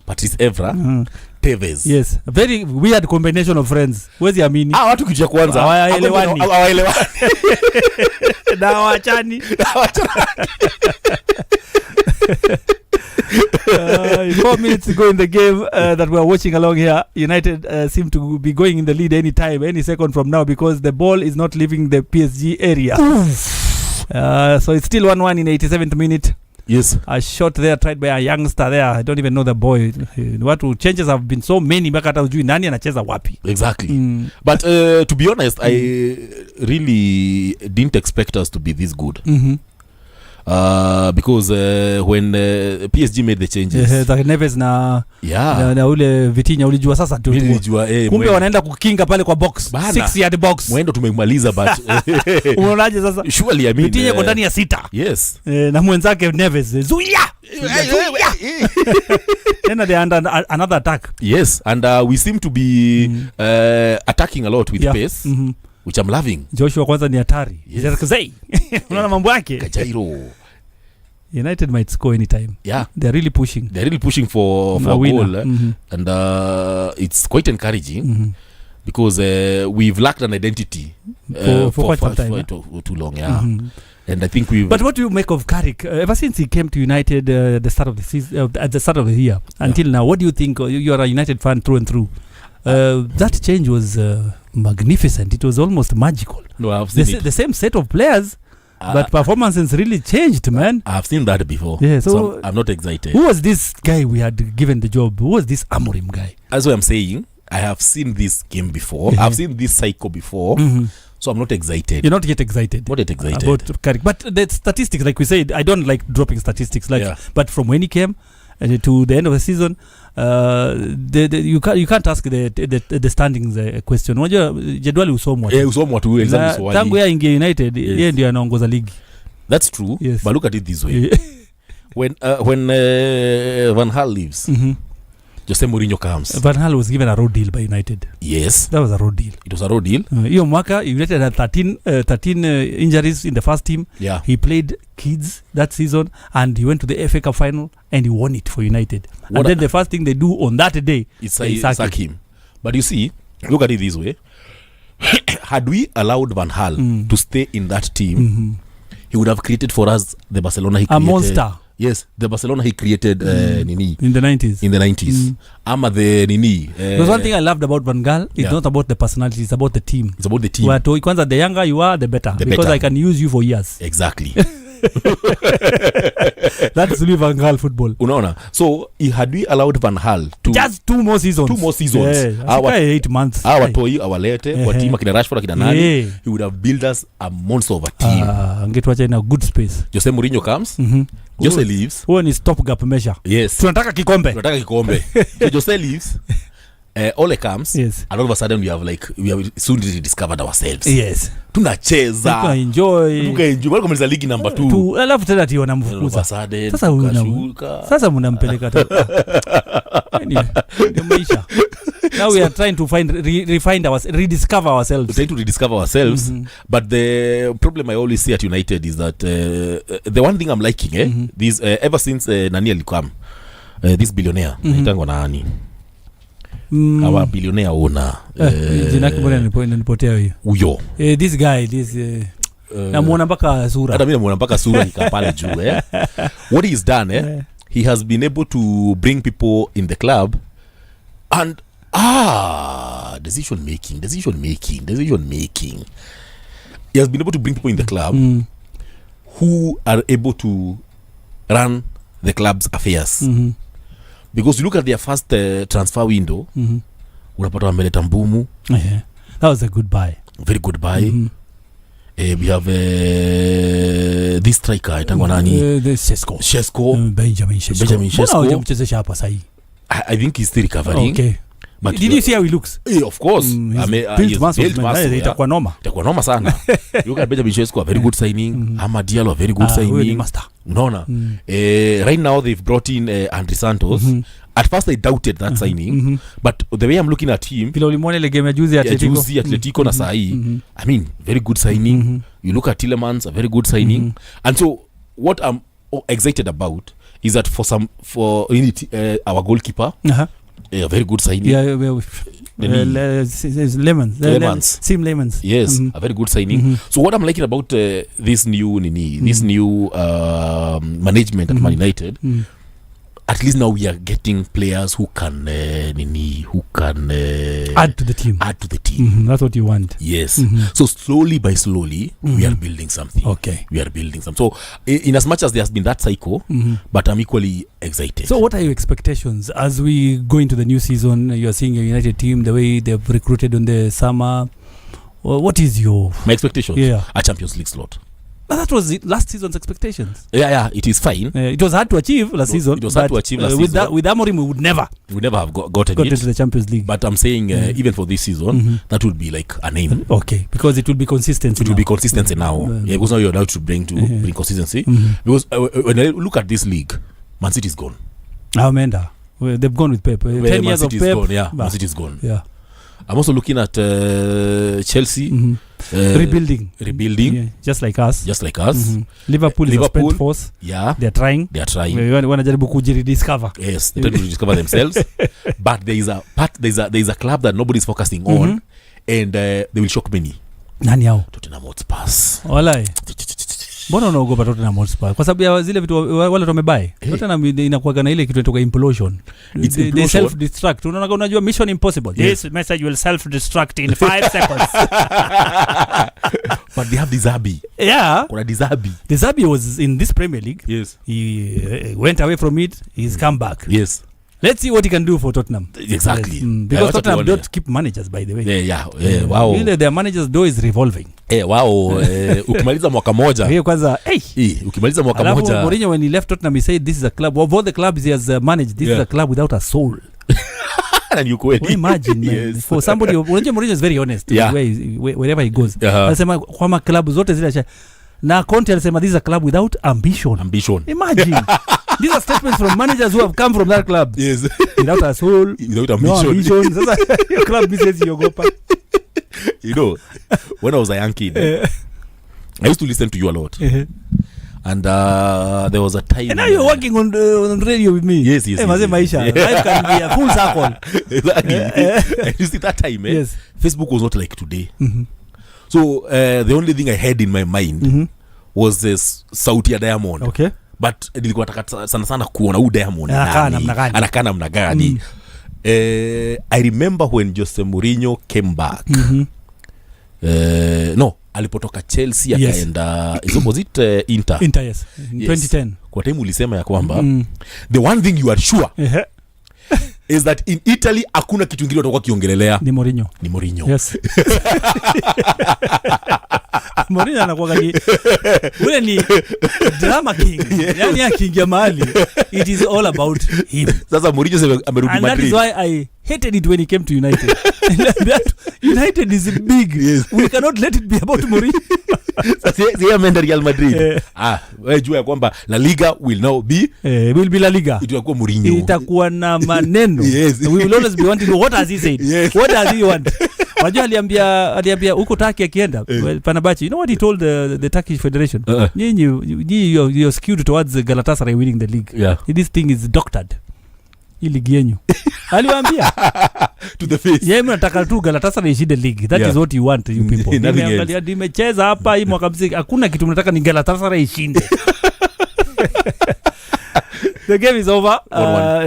Patrice Evra, Tevez. Yes, a very weird combination of friends. Wezi amini. Watu kitu cha kwanza hawaelewani. Na wachani. 4 minutes ago in the game that we are watching along here, United seem to be going in the lead any second from now because the ball is not leaving the PSG area. So it's still 1-1 in 87th minute. Yes. A shot there tried by a youngster there. I don't even know the boy. What changes have been so many mpaka hata ujui nani anacheza wapi. Exactly. But to be honest, I really didn't expect us to be this good. Because when PSG made the changes, Neves na ule Vitinha ulijua sasa tu. Kumbe wanaenda kukinga pale kwa box. 6 yard box. Mwendo tumemaliza but unaonaje sasa? Surely I mean Vitinha kwa ndani ya 6. Yes. Na mwenzake Neves zuia. Then they under another attack. Yes, and we seem to be attacking a lot with pace. Which I'm loving. Joshua kwanza ni hatari. Unaona mambo yake? Kajairo. United might score anytime. They're really pushing for a goal. And it's quite encouraging because we've lacked an identity for quite some time. Too long, And I think But what do you make of Carrick? Ever since he came to United at the start of the season, at the start of the year until now, what do you think? You are a United fan through and through. That change was magnificent. It was almost magical. No, I've seen the same set of players, but performances really changed, man. I've seen that before. Yeah, so I'm not excited. Who was this guy we had given the job? Who was this Amorim guy? As I'm saying, I have seen this game before. I've seen this cycle before. So I'm not excited. You're not yet excited. Not yet excited. But the statistics, like we said, I don't like dropping statistics. But from when he came to the end of the season, you can't ask the standings question. Unajua jedwali usomwa. Usomwa tu exam swali. Tangu ya ingia United, yeye ndiye anaongoza ligi. That's true. Yes. But look at it this way. When Van Gaal leaves, Jose Mourinho comes. Van Gaal was given a road deal by United. Yes. That was a road deal. It was a road deal. Hiyo mwaka United had 13 injuries in the first team. Yeah. He played kids that season and he went to the FA Cup final and he won it for United. And then the first thing they do on that day is sack him. But you see, look at it this way. Had we allowed Van Gaal to stay in that team, he would have created for us the Barcelona he created. A monster. Yes, the Barcelona he created Nini in the 90s. In the 90s. Ama the Nini. There's one thing I loved about Van Gaal. It's not about the personality, it's about the team. It's about the team. Where kwanza the younger you are, the better. Because I can use you for years. Exactly. That is really Van Gaal football. Unaona? So had we allowed Van Gaal to just 2 more seasons. 2 more seasons. Yeah, our 8 months. Our toi, our lete, kwa team akina Rashford akina nani, he would have built us a monster of a team. Angetuacha in a good space. Jose Mourinho comes. Jose leaves. Huo ni stopgap measure. Yes. Tunataka kikombe. So Jose leaves. Ole comes. Yes. And all of a sudden we have soon rediscovered ourselves. Yes. Tunacheza. Tukaenjoy. Walikuwa maliza ligi number 2. Alafu tena ati wanamfukuza. Sasa mnampeleka tu. Ndio maisha. Now we are trying to rediscover ourselves. We're trying to rediscover ourselves. But the problem I always see at United is that the one thing I'm liking, this ever since Nani alikam, this billionaire, itango na nani? Our billionaire owner. Jina kibona nipotea hiyo. Uyo. This guy, namuona mpaka sura. Hata mimi namuona mpaka sura nikapale juu What he's done, he has been able to bring people in the club and decision making. He has been able to bring people in the club who are able to run the club's affairs. Because you look at their first transfer window, unapata wameleta Mbumu. That was a good buy. Very good buy. We have this striker itangwa nani? Shesko. Benjamin Shesko. Mbona mchezesha hapa sahi? I think he's still recovering. Okay. But did you see how he looks? Of course. Built muscle. Itakuwa noma sana. Look at Benjamin Shesko, a very good signing. Amad Diallo, a very good signing. Unaona? Right now they've brought in Andre Santos. At first I doubted that signing, but the way I'm looking at him, vile ulimwona ile game ya juzi Atletico na sahi, I mean, very good signing. You look at Tielemans, a very good signing. And so what I'm excited about is that for our goalkeeper, a very good signing. Lemans. Yes, a very good signing. So what I'm liking about this new management at Man United, at least now we are getting players who can add to the team. That's what you want. Yes. So slowly by slowly, we are building something. Okay. We are building something. So in as much as there has been that cycle, but I'm equally excited. So what are your expectations as we go into the new season? You're seeing a United team, the way they've recruited in the summer. What is my expectations? Yeah. A Champions League slot. That was last season's expectations. Yeah, it is fine. It was hard to achieve last season. It was hard to achieve last season. With Amorim, we would never have gotten it into the Champions League. But I'm saying, even for this season, that would be like a name. Okay, because it will be consistency. It will be consistency now. Because now you're allowed to bring consistency. Because when I look at this league, Man City is gone. Amanda, they've gone with Pep. 10 years of Pep. Gone, yeah. Man City is gone. Yeah. I'm also looking at Chelsea. Rebuilding. Yeah, just like us. Liverpool is a spent force. Yeah. They're trying. Wanajaribu kujidiscover. Yes, they're trying to discover themselves. But there is a club that nobody's focusing on, and they will shock many. Nani hao? Tottenham Hotspur. Walai. Mbona unaogopa Tottenham Hotspur? Kwa sababu ya zile vitu wale wamebai. Tottenham inakuwa na ile kitu inatoka implosion. They self destruct. Unajua mission impossible. This message will self destruct in 5 seconds. But they have Dizabi. Yeah. Kuna Dizabi. Dizabi was in this Premier League. Yes. He went away from it. He's come back. Yes. Let's see what he can do for Tottenham. Exactly. Yes. Because Tottenham don't keep managers, by the way. Yeah. Wow. Their managers door is revolving. Wow. Ukimaliza mwaka moja. Hiyo kwanza, ukimaliza mwaka moja. Mourinho when he left Tottenham he said this is a club of all the clubs he has managed, this is a club without a soul. And you could imagine yes. For somebody Mourinho is very honest wherever he goes. Anasema kwa club zote zile na Conte alisema this is a club without ambition. Imagine. These are statements from managers who have come from that club. Yes. Without a soul, without ambition. Sasa your club misses yogopa. You know, when I was a young kid, I used to listen to you a lot. And there was a time. And now you're working on radio with me. Yes. Maisha. Life can be a full circle. Exactly. You see that time, yes. Facebook was not like today. So the only thing I had in my mind was this Sauti ya Diamond. Okay. But nilikuwa nataka sana kuona huyu Diamond anakaa namna gani. I remember when Jose Mourinho came back. Alipotoka Chelsea akaenda was it Inter, yes. 2010. Kwa time ulisema ya kwamba the one thing you are sure is that in Italy hakuna kitu kingine watakuwa kiongelelea ni Mourinho. Yes. Mourinho anakuwa ule ni drama king. Yani akiingia mahali it is all about him. Sasa Mourinho amerudi Madrid. And that is why I hated it when he came to United. United is big. Yes. We cannot let it be about Mourinho. Sasa ameenda Real Madrid. Wewe jua kwamba La Liga will now be will be La Liga. Itakuwa Mourinho. Itakuwa na maneno. Yes. We will always be wanting to know what has he said. Yes. What does he want? Wajua aliambia huko Turkey akienda Fenerbahce. You know what he told the Turkish Federation? You're skewed towards Galatasaray winning the league. Yeah. This thing is doctored. Hii ligi yenu. Aliwaambia to the face. Yeye mnataka tu Galatasaray ishinde league. That is what you want, you people. Nimecheza hapa hii mwaka mziki. Hakuna kitu mnataka ni Galatasaray ishinde. The game is over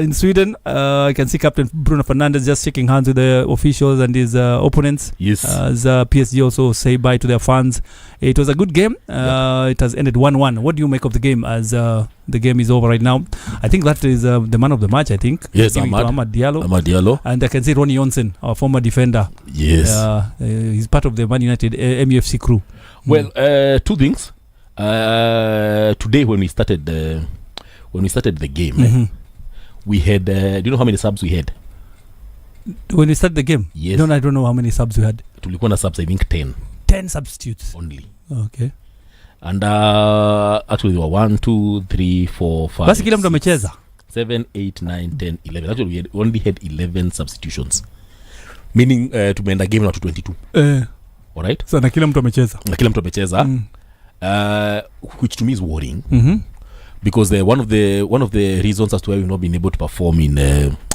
in Sweden. I can see Captain Bruno Fernandes just shaking hands with the officials and his opponents. Yes. As PSG also say bye to their fans. It was a good game. It has ended 1-1. What do you make of the game as the game is over right now? I think that is the man of the match, I think. Yes, Amad Diallo. And I can see Ronnie Johnsen, our former defender. Yes. He's part of the Man United MUFC crew. Well, two things. Today when we started the game, we had do you know how many subs we had? When we started the game? Yes. No, I don't know how many subs we had. Tulikuwa na subs, I think 10 substitutes only. Okay. And actually there were 1 2 3 4 5 basi kila mtu amecheza 7 8 9 10 11. Actually we only had 11 substitutions, meaning tumeenda game na 22. Alright, so na kila mtu amecheza which to me is worrying. Because one of the reasons as to why we've not been able to perform in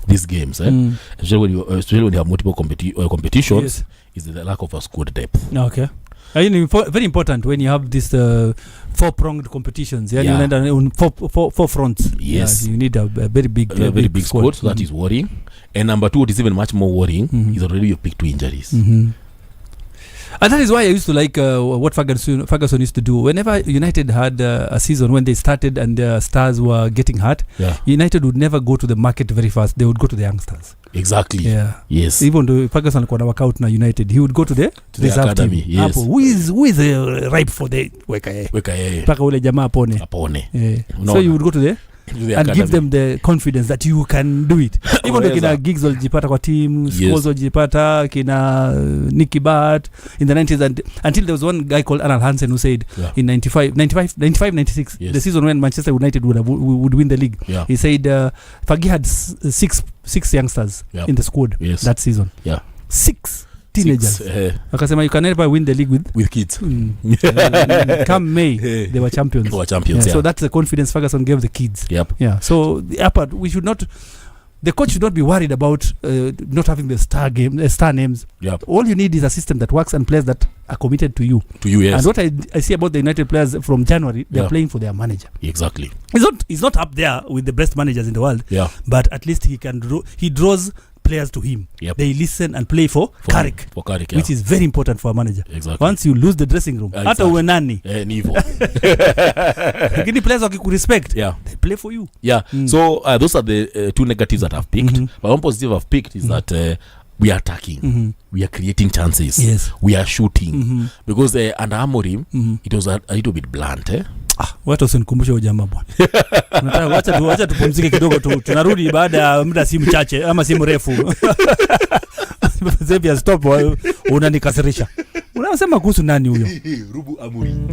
these games, especially when you have multiple competitions, yes, is the lack of a squad depth. Okay. Very important when you have this 4-pronged competitions. Yeah, you need on four fronts. Yes, you need a very big squad. So that is worrying. And number 2, what is even much more worrying, is already your pick 2 injuries. And that is why I used to like what Ferguson used to do. Whenever United had a season when they started and the stars were getting hurt, United would never go to the market very fast. They would go to the youngsters. Exactly. Yeah. Yes. Even though Ferguson alikuwa na work out na United, he would go to the academy. Yes. Who is ripe for the weka yeye. Paka ule jamaa apone. Yeah. So you would go to the and academy, give them the confidence that you can do it. Even though kina Giggs walijipata kwa team, Scholes walijipata, kina Nicky Butt in the 90s, until there was one guy called Arnold Hansen who said in 95-96, the season when Manchester United would win the league, he said Fergie had six youngsters in the squad that season. 6 teenagers. Akasema you can never win the league with kids. Come May, they were champions. So that's the confidence Ferguson gave the kids. So we should not the coach should not be worried about not having the star names. Yep. All you need is a system that works and players that are committed to you. Yes. And what I see about the United players from January, they're playing for their manager. Exactly. He's not up there with the best managers in the world. Yeah. But at least he draws players to him. Yep. They listen and play for Carrick, which is very important for a manager. Exactly. Once you lose the dressing room, hata uwe nani, nivo. Lakini players wakikurespect, they play for you. So those are the two negatives that I've picked. But one positive I've picked is that we are attacking, we are creating chances, we are shooting, because under Amorim it was a little bit blunt. Watu usinikumbushe ujamaa bwana. Nataka wacha tupumzike kidogo tu. Tunarudi baada ya muda si mchache ama si mrefu. Zebia stop, unanikasirisha. Unasema kuhusu nani huyo? Rubu Amorim.